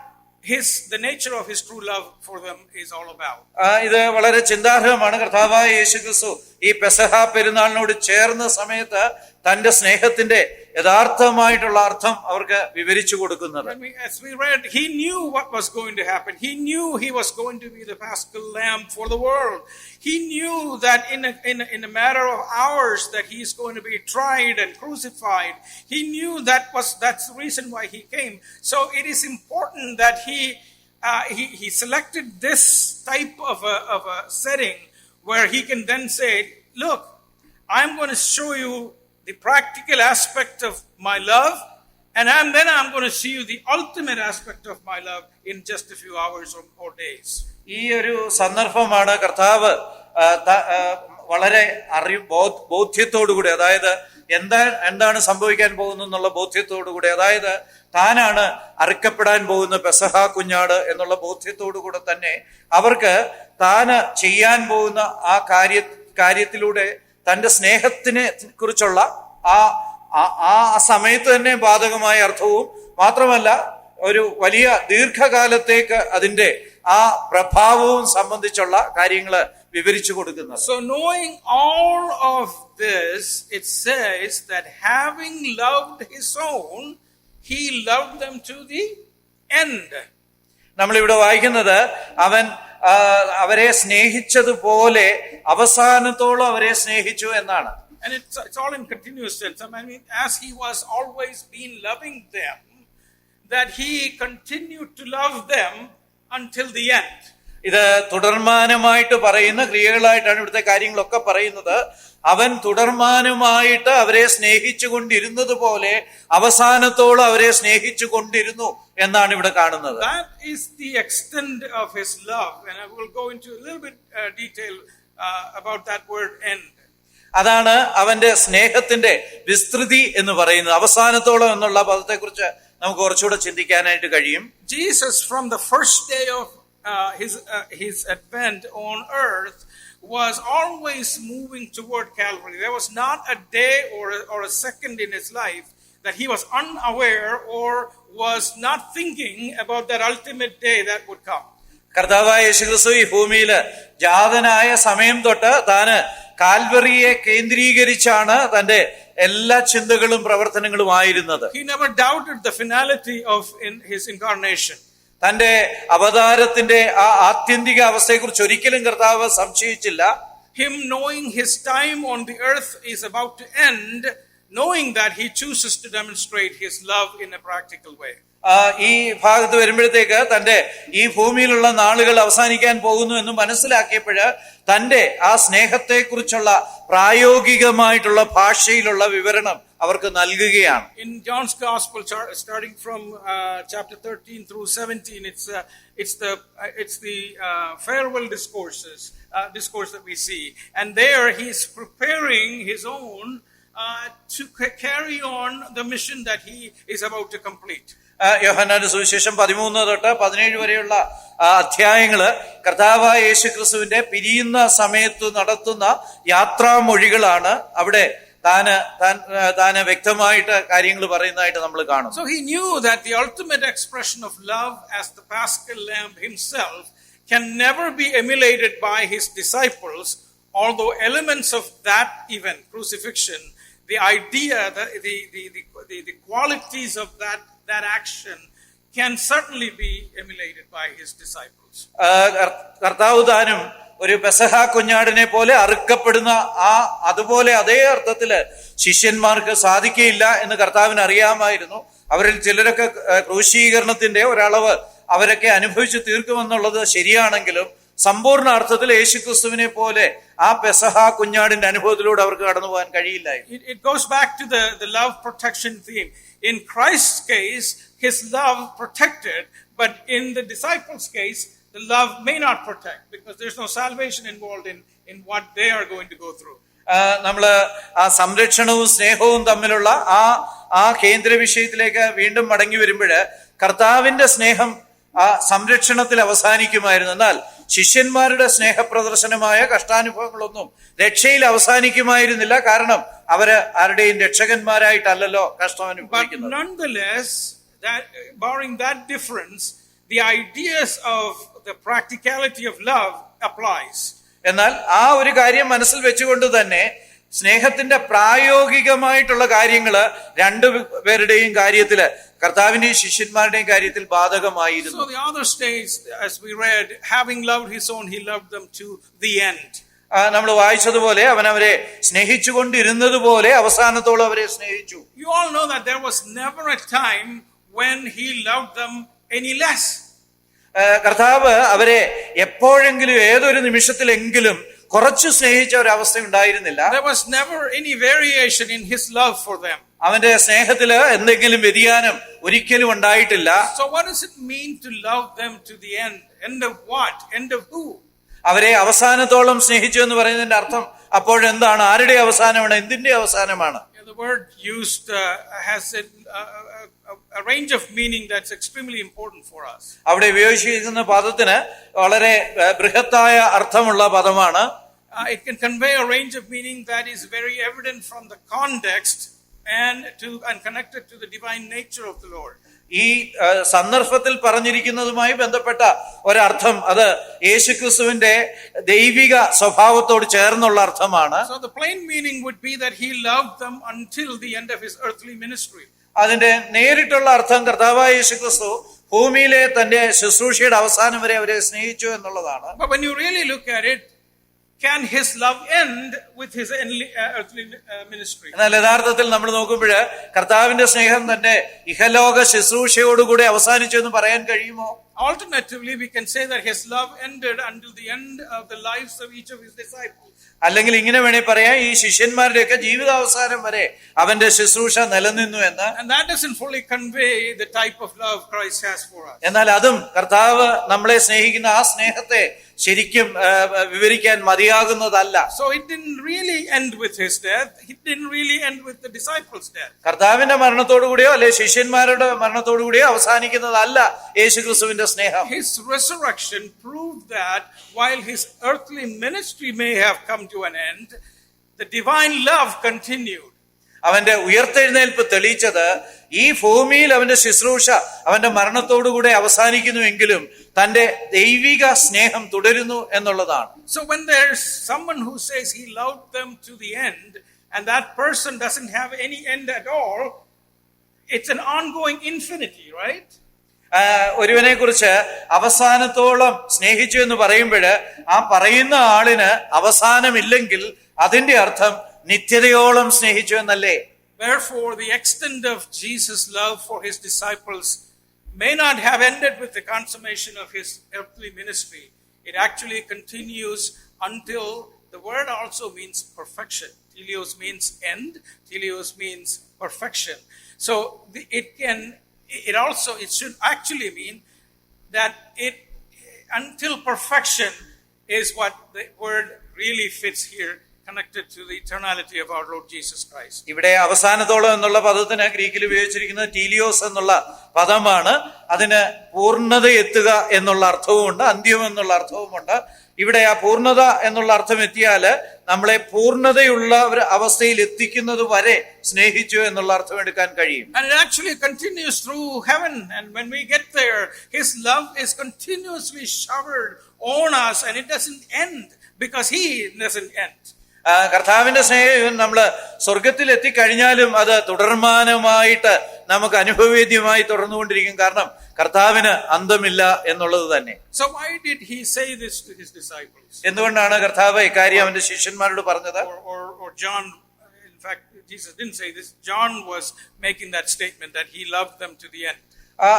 the nature of his true love for them is all about. ഇത് വളരെ ചിന്താർഹമാണ്. കർത്താവായ യേശുക്രിസ്തു ഈ പെസഹ പെരുന്നാളിനോട് ചേർന്ന സമയത്ത് തന്റെ സ്നേഹത്തിന്റെ യഥാർത്ഥമായിട്ടുള്ള അർത്ഥം അവർക്ക് വിവരിച്ചു കൊടുക്കുന്നത്. As we read, he knew what was going to happen. He knew he was going to be the Paschal lamb for the world. He knew that in a matter of hours that he is going to be tried and crucified. He knew that's the reason why he came. So it is important that he selected this type of a setting where he can then say, look, I'm going to show you the practical aspect of my love, and then I'm going to see you the ultimate aspect of my love in just a few hours or days. ഈ ഒരു സന്ദർഭമാണ് കർത്താവ് വളരെ ബോധ്യത്തോടുകൂടി, അതായത് എന്താണ് സംഭവിക്കാൻ പോകുന്നുള്ള ബോധ്യത്തോടുകൂടി, അതായത് താനാണ് അറുക്കപ്പെടാൻ പോകുന്ന പെസഹ കുഞ്ഞാട് എന്നുള്ള ബോധ്യത്തോടുകൂടെ തന്നെ അവർക്ക് താന് ചെയ്യാൻ പോകുന്ന ആ കാര്യത്തിലൂടെ തന്റെ സ്നേഹത്തിനെ കുറിച്ചുള്ള ആ സമയത്ത് തന്നെ ബാധകമായ അർത്ഥവും മാത്രമല്ല ഒരു വലിയ ദീർഘകാലത്തേക്ക് അതിന്റെ ആ പ്രഭാവവും സംബന്ധിച്ചുള്ള കാര്യങ്ങള് വിവരിച്ചു കൊടുക്കുന്നത്. So knowing all of this, it says that having loved his own, he loved them to the end. നമ്മളിവിടെ വായിക്കുന്നത് അവൻ അവരെ സ്നേഹിച്ചതുപോലെ അവസാനത്തോളം അവരെ സ്നേഹിച്ചു എന്നാണ്. And it's all in continuous tense. I mean, as he was always been loving them, that he continued to love them until the end. ഇത് തുടർമാനമായിട്ട് പറയുന്ന ക്രിയകളായിട്ടാണ് ഇവിടുത്തെ കാര്യങ്ങളൊക്കെ പറയുന്നത്. അവൻ തുടർമാനമായിട്ട് അവരെ സ്നേഹിച്ചു കൊണ്ടിരുന്നത് പോലെ അവസാനത്തോളം അവരെ സ്നേഹിച്ചു കൊണ്ടിരുന്നു എന്നാണ് ഇവിടെ കാണുന്നത്. That is the extent of his love, and I will go into a little bit detail about that word end. അതാണ് അവന്റെ സ്നേഹത്തിന്റെ വിസ്തൃതി എന്ന് പറയുന്നത്. അവസാനത്തോളം എന്നുള്ള പദത്തെക്കുറിച്ച് നമുക്ക് കുറച്ചുകൂടെ ചിന്തിക്കാനായിട്ട് കഴിയും. Jesus, from the first day of his advent on earth, was always moving toward Calvary. There was not a day or a second in his life that he was unaware or was not thinking about that ultimate day that would come. കർത്താവായ യേശുക്രിസ്തു ഈ ഭൂമിയിൽ ജാതനായ സമയം തൊട്ട് താന് കാൽവറിയെ കേന്ദ്രീകരിച്ചാണ് തന്റെ എല്ലാ ചിന്തകളും പ്രവർത്തനങ്ങളും ആയിരുന്നത്. He never doubted the finality of his incarnation. തന്റെ അവതാരത്തിന്റെ ആ ആത്യന്തിക അവസ്ഥയെക്കുറിച്ച് ഒരിക്കലും കർത്താവ് സംശയിച്ചില്ല. Him knowing his time on the earth is about to end, knowing that he chooses to demonstrate his love in a practical way. ഈ ഭാഗത്ത് വരുമ്പോഴത്തേക്ക് തന്റെ ഈ ഭൂമിയിലുള്ള നാളുകൾ അവസാനിക്കാൻ പോകുന്നു എന്ന് മനസ്സിലാക്കിയപ്പോൾ തന്റെ ആ സ്നേഹത്തെക്കുറിച്ചുള്ള പ്രായോഗികമായിട്ടുള്ള ഭാഷയിലുള്ള വിവരണം അവർക്ക് നൽകുകയാണ്. In John's Gospel, starting from chapter 13 through 17, it's the farewell discourse that we see, and there he's preparing his own to carry on the mission that he is about to complete. യോഹന്നാന്റെ സുവിശേഷം 13 തൊട്ട് 17 വരെയുള്ള അധ്യായങ്ങള് കർത്താവായ യേശുക്രിസ്തുവിന്റെ പിരിയുന്ന സമയത്ത് നടത്തുന്ന യാത്രാമൊഴികളാണ്. അവിടെ താന് വ്യക്തമായിട്ട് കാര്യങ്ങൾ പറയുന്നതായിട്ട് നമ്മൾ കാണും. So he knew that the ultimate expression of love as the Paschal Lamb himself can never be emulated by his disciples, although elements of that event, crucifixion, the idea, the qualities of that action can certainly be emulated by his disciples. കർത്താവ് താനും ഒരു പെസഹ കുഞ്ഞാടിനെ പോലെ അറുക്കപ്പെടുന്ന അതുപോലെ അതേ അർത്ഥത്തില് ശിഷ്യന്മാർക്ക് സാധിക്കുകയില്ല എന്ന് കർത്താവിന് അറിയാമായിരുന്നു. അവരിൽ ചിലരൊക്കെ ക്രൂശീകരണത്തിന്റെ ഒരളവ് അവരൊക്കെ അനുഭവിച്ചു തീർക്കുമെന്നുള്ളത് ശരിയാണെങ്കിലും സമ്പൂർണ്ണ അർത്ഥത്തിൽ യേശുക്രിസ്തുവിനെ പോലെ ആ പെസഹ കുഞ്ഞാടിന്റെ അനുഭവത്തിലൂടെ അവർക്ക് കടന്നു പോകാൻ കഴിയില്ല. It goes back to the love protection theme. In Christ's case, his love protected, but in the disciples' case, the love may not protect because there's no salvation involved in what they are going to go through. നമ്മള് ആ സംരക്ഷണവും സ്നേഹവും തമ്മിലുള്ള ആ കേന്ദ്ര വിഷയത്തിലേക്ക് വീണ്ടും മടങ്ങി വരുമ്പോഴ് കർത്താവിന്റെ സ്നേഹം ആ സംരക്ഷണത്തിൽ അവസാനിക്കുമായിരുന്നു. എന്നാൽ ശിഷ്യന്മാരുടെ സ്നേഹപ്രദർശനമായ കഷ്ടാനുഭവങ്ങളൊന്നും രക്ഷയിൽ അവസാനിക്കുമായിരുന്നില്ല. കാരണം അവര് ആരുടെയും രക്ഷകന്മാരായിട്ടല്ലല്ലോ കഷ്ടം അനുഭവിക്കുന്നത്. But nonetheless, barring that difference, the ideas of the practicality of love applies. എന്നാൽ ആ ഒരു കാര്യം മനസ്സിൽ വെച്ചുകൊണ്ട് തന്നെ സ്നേഹത്തിന്റെ പ്രായോഗികമായിട്ടുള്ള കാര്യങ്ങള് രണ്ടുപേരുടെയും കാര്യത്തില് കർത്താവിന്റെയും ശിഷ്യന്മാരുടെയും കാര്യത്തിൽ ബാധകമായിരുന്നു. So the other states, as we read, having loved his own, he loved them to the end. നമ്മൾ വായിച്ചതുപോലെ അവൻ അവരെ സ്നേഹിച്ചുകൊണ്ടിരുന്നത് പോലെ അവസാനത്തോളം അവരെ സ്നേഹിച്ചു. You all know that there was never a time when he loved them any less. കർത്താവ് അവരെ എപ്പോഴെങ്കിലും ഏതൊരു നിമിഷത്തിലെങ്കിലും കുറച്ചു സ്നേഹിച്ച ഒരവസ്ഥ ഉണ്ടായിരുന്നില്ല. There was never any variation in his love for them. അവന്റെ സ്നേഹത്തില് എന്തെങ്കിലും വ്യതിയാനം ഒരിക്കലും ഉണ്ടായിട്ടില്ല. So what does it mean to love them to the end? End of what? End of who? അവരെ അവസാനത്തോളം സ്നേഹിച്ചു എന്ന് പറയുന്നതിന്റെ അർത്ഥം അപ്പോഴെന്താണ്? ആരുടെ അവസാനമാണ്? എന്തിന്റെ അവസാനമാണ്? The word used has a range of meaning that's extremely important for us. അവിടെ ഉപയോഗിച്ചിരിക്കുന്ന പദത്തിന് വളരെ ബൃഹത്തായ അർത്ഥമുള്ള പദമാണ്. It can convey a range of meaning that is very evident from the context and connected to the divine nature of the Lord. ഈ സന്ദർഭത്തിൽ പറഞ്ഞിരിക്കുന്നതുമായി ബന്ധപ്പെട്ട ഒരർത്ഥം അത് യേശുക്രിസ്തുവിന്റെ ദൈവിക സ്വഭാവത്തോട് ചേർന്നുള്ള അർത്ഥമാണ്. So the plain meaning would be that he loved them until the end of his earthly ministry. അതിന്റെ നേരിട്ടുള്ള അർത്ഥം കർത്താവായ യേശുക്രിസ്തു ഭൂമിയിലെ തന്റെ ശുശ്രൂഷയുടെ അവസാനം വരെ അവരെ സ്നേഹിച്ചു എന്നുള്ളതാണ്. But when you really look at it, can his love end with his earthly ministry? എന്നാൽ യഥാർത്ഥത്തിൽ നമ്മൾ നോക്കുമ്പോൾ കർത്താവിന്റെ സ്നേഹം തന്റെ ഇഹലോക ശുശ്രൂഷയോടുകൂടെ അവസാനിച്ചു എന്ന് പറയാൻ കഴിയുമോ? Alternatively, we can say that his love ended until the end of the lives of each of his disciples. അല്ലെങ്കിൽ ഇങ്ങനെ വേണേ പറയാം, ഈ ശിഷ്യന്മാരുടെയൊക്കെ ജീവിതാവസാനം വരെ അവന്റെ ശുശ്രൂഷ നിലനിന്നു എന്ന്. And that doesn't fully convey the type of love Christ has for us. എന്നാൽ അതും കർത്താവ് നമ്മളെ സ്നേഹിക്കുന്ന ആ സ്നേഹത്തെ ശരിക്കും വിവരിക്കാൻ മതിയാകുന്നതല്ല. So it didn't really end with his death. It didn't really end with the disciples' death. കർത്താവിന്റെ മരണത്തോടുകൂടിയോ അല്ലെ ശിഷ്യന്മാരുടെ മരണത്തോടുകൂടിയോ അവസാനിക്കുന്നതല്ല യേശുക്രിസ്തുവിന്റെ സ്നേഹം. His resurrection proved that while his earthly ministry may have come to an end, the divine love continued. അവന്റെ ഉയർത്തെഴുന്നേൽപ്പ് തെളിയിച്ചത് ഈ ഭൂമിയിൽ അവന്റെ ശുശ്രൂഷ അവന്റെ മരണത്തോടുകൂടെ അവസാനിക്കുന്നുവെങ്കിലും തന്റെ ദൈവിക സ്നേഹം തുടരുന്നു എന്നുള്ളതാണ്. So when there's someone who says he loved them to the end and that person doesn't have any end at all, it's an ongoing infinity, right? ഒരുവനെ കുറിച്ച് അവസാനത്തോളം സ്നേഹിച്ചു എന്ന് പറയുമ്പോൾ ആ പറയുന്ന ആളിന് അവസാനമില്ലെങ്കിൽ അതിന്റെ അർത്ഥം നിത്യതയോളം സ്നേഹിച്ചു എന്നല്ലേ? Therefore, the extent of Jesus' love for his disciples may not have ended with the consummation of his earthly ministry. It actually continues until the word also means perfection. Teleos means end. Teleos means perfection. So it should actually mean that it until perfection is what the word really fits here, connected to the eternality of our Lord Jesus Christ. ഇവിടെ അവസാനത്തോളം എന്നുള്ള പദത്തിന് ഗ്രീക്കിൽ ഉപയോഗിച്ചിരിക്കുന്നത് ടീലിയോസ് എന്നുള്ള പദമാണ്. അതിന് പൂർണ്ണത എത്തുക എന്നുള്ള അർത്ഥവുമുണ്ട്, അന്ത്യം എന്നുള്ള അർത്ഥവുമുണ്ട്. ഇവിടെ ആ പൂർണ്ണത എന്നുള്ള അർത്ഥം എത്തിയാല് നമ്മളെ പൂർണ്ണതയുള്ള ഒരു അവസ്ഥയിൽ എത്തിക്കുന്നത് വരെ സ്നേഹിച്ചു എന്നുള്ള അർത്ഥം എടുക്കാൻ കഴിയും. And it actually continues through heaven, and when we get there, his love is continuously showered on us, and it doesn't end because he doesn't end. കർത്താവിന്റെ സ്നേഹം നമ്മള് സ്വർഗത്തിൽ എത്തിക്കഴിഞ്ഞാലും അത് തുടർമാനമായിട്ട് നമുക്ക് അനുഭവേദ്യമായി തുടർന്നുകൊണ്ടിരിക്കും. കാരണം കർത്താവിന് അന്തമില്ല എന്നുള്ളത് തന്നെ. So why did he say this to his disciples? എന്തുകൊണ്ടാണ് കർത്താവ് ഇക്കാര്യം അവന്റെ ശിഷ്യന്മാരോട് പറഞ്ഞത്? Or John, in fact, Jesus didn't say this. John was making that statement that he loved them to the end.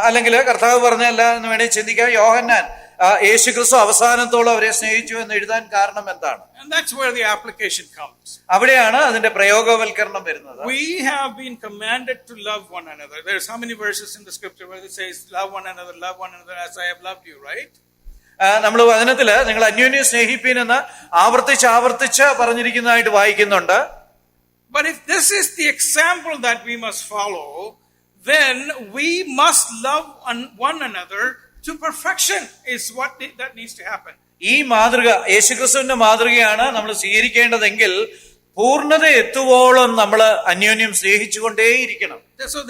അല്ലെങ്കിൽ കർത്താവ് പറഞ്ഞല്ല എന്ന് വേണേൽ ചിന്തിക്കാം. യോഹന്നാൻ യേശുക്രിസ്തു അവസാനത്തോളം അവരെ സ്നേഹിച്ചു എന്ന് എഴുതാൻ കാരണം എന്താണ്? And that's where the application comes. അവിടെയാണ് അതിന്റെ പ്രയോഗവൽക്കരണം വരുന്നത്. We have been commanded to love one another. There's how many verses in the scripture where it says love one another as I have loved you, right? നമ്മൾ വചനത്തില് നിങ്ങൾ അന്യോന്യം സ്നേഹിപ്പീൻ എന്ന് ആവർത്തിച്ച് പറഞ്ഞിരിക്കുന്നതായിട്ട് വായിക്കുന്നുണ്ട്. But if this is the example that we must follow, then we must love one another to perfection is what that needs to happen. ഈ മാതൃക യേശുക്രിസ്തുവിന്റെ മാതൃകയാണ് നമ്മൾ സ്വീകരിക്കേണ്ടതെങ്കിൽ പൂർണ്ണത എത്തുവോളം നമ്മൾ അന്യോന്യം സ്നേഹിച്ചുകൊണ്ടേയിരിക്കണം. So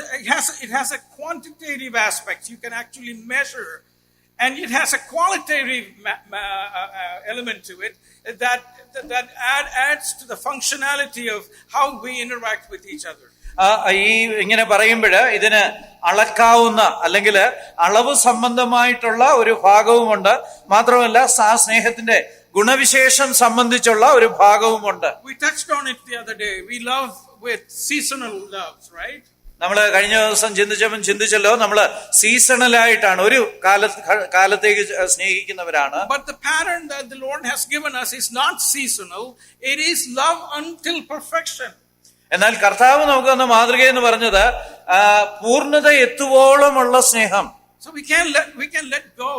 it has a quantitative aspect. You can actually measure, and it has a qualitative element to it that adds to the functionality of how we interact with each other. ഈ ഇങ്ങനെ പറയുമ്പോൾ ഇതിന് അളക്കാവുന്ന അല്ലെങ്കിൽ അളവ് സംബന്ധമായിട്ടുള്ള ഒരു ഭാഗവുമുണ്ട്. മാത്രമല്ല ആ സ്നേഹത്തിന്റെ ഗുണവിശേഷം സംബന്ധിച്ചുള്ള ഒരു ഭാഗവുമുണ്ട്. We touched on it the other day. We love with seasonal loves, right? നമ്മൾ കഴിഞ്ഞ ദിവസം ചിന്തിച്ചല്ലോ, നമ്മള് സീസണലായിട്ടാണ് ഒരു കാലത്തേക്ക് സ്നേഹിക്കുന്നവരാണ്. But the pattern that the Lord has given us is not seasonal. It is love until perfection. എന്നാൽ കർത്താവ് നമുക്ക് തന്ന മാതൃക എന്ന് പറഞ്ഞത് പൂർണ്ണത എത്തുവോളമുള്ള സ്നേഹം. So we can let go.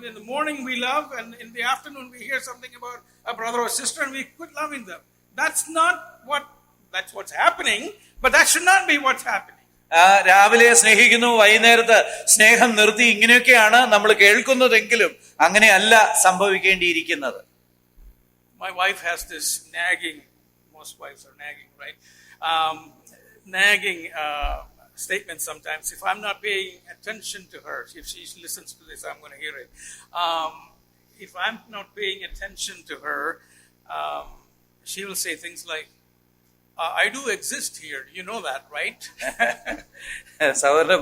In the morning we love, and in the afternoon we hear something about a brother or sister and we quit loving them. That's what's happening, but that should not be what's happening. രാവിലെ സ്നേഹിക്കുന്നു, വൈകുന്നേരത്ത് സ്നേഹം നിർത്തി, ഇങ്ങനെയൊക്കെയാണ് നമ്മൾ കേൾക്കുന്നതെങ്കിലും അങ്ങനെയല്ല സംഭവിക്കേണ്ടിയിരിക്കുന്നത്. My wife has this nagging, most wives are nagging, right? Nagging statement sometimes. If I'm not paying attention to her, if she listens to this, I'm going to hear it. If I'm not paying attention to her, she will say things like, I do exist here. You know that, right? സഹോദരന്റെ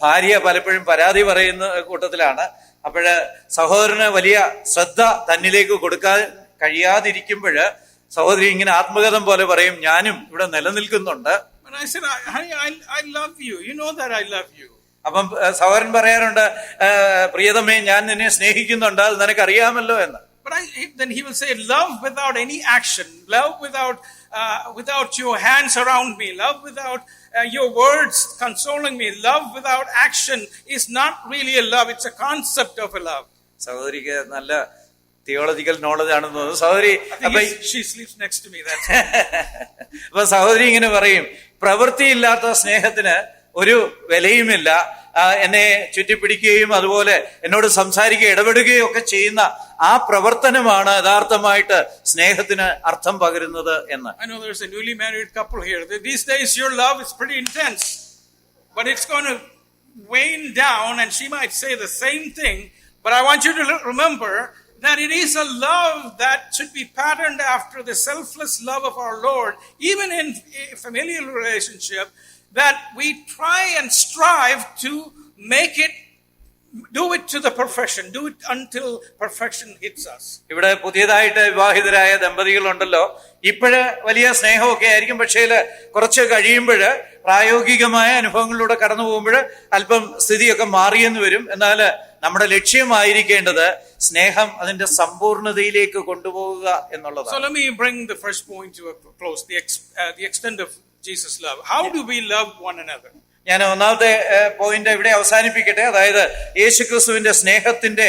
ഭാര്യ പലപ്പോഴും പരാതി പറയുന്ന കൂട്ടത്തിലാണ്. അപ്പോഴ് സഹോദരന് വലിയ ശ്രദ്ധ തന്നിലേക്ക് കൊടുക്കാൻ കഴിയാതിരിക്കുമ്പോഴ് സഹോദരി ഇങ്ങനെ ആത്മകഥം പോലെ പറയും, ഞാനും ഇവിടെ നിലനിൽക്കുന്നുണ്ട്. But I said, honey, I love you. You know that I love you. അപ്പം സഹോദരൻ പറയാറുണ്ട്, പ്രിയതമേ ഞാൻ നിന്നെ സ്നേഹിക്കുന്നുണ്ട്, അത് നിനക്കറിയാമല്ലോ എന്ന്. But then he will say, love without any action, love without your hands around me, love without your words consoling me, love without action is not really a love. It's a concept of a love. സഹോദരിക്ക് നല്ല theological knowledge ആണെന്ന് തോന്നുന്നു. സഹോദരി she sleeps next to me. That's അപ്പൊ സഹോദരി ഇങ്ങനെ പറയും, പ്രവൃത്തിയില്ലാത്ത സ്നേഹത്തിന് ഒരു വിലയുമില്ല. എന്നെ ചുറ്റിപ്പിടിക്കുകയും അതുപോലെ എന്നോട് സംസാരിക്കുകയും ഇടപെടുകയും ഒക്കെ ചെയ്യുന്ന ആ പ്രവർത്തനമാണ് യഥാർത്ഥമായിട്ട് സ്നേഹത്തിന് അർത്ഥം പകരുന്നത് എന്ന്. I know there's a newly married couple here. These days your love is pretty intense, but it's going to wane down, and she might say the same thing. But I want you to remember that it is a love that should be patterned after the selfless love of our Lord, even in a familial relationship, that we try and strive to make it, do it to the perfection, do it until perfection hits us. ഇവിടെ പുതിയതായിട്ട് വിവാഹിതരായ ദമ്പതികളുണ്ടല്ലോ, ഇപ്പോഴ് വലിയ സ്നേഹമൊക്കെ ആയിരിക്കും, പക്ഷേ കുറച്ച് കഴിയുമ്പോൾ പ്രായോഗികമായ അനുഭവങ്ങളിലൂടെ കടന്നു പോകുമ്പോൾ അല്പം സ്ഥിതിയൊക്കെ മാറിയെന്ന് വരും. എന്നാൽ നമ്മുടെ ലക്ഷ്യമായിരിക്കേണ്ടത് സ്നേഹം അതിന്റെ സമ്പൂർണതയിലേക്ക് കൊണ്ടുപോകുക എന്നുള്ളതാണ്. So let me bring the first point to a close, the extent of Jesus' love. How do we love one another? ഞാൻ ഒന്നാമത്തെ പോയിന്റ് ഇവിടെ അവസാനിപ്പിക്കട്ടെ. അതായത് യേശുക്രിസ്തുവിന്റെ സ്നേഹത്തിന്റെ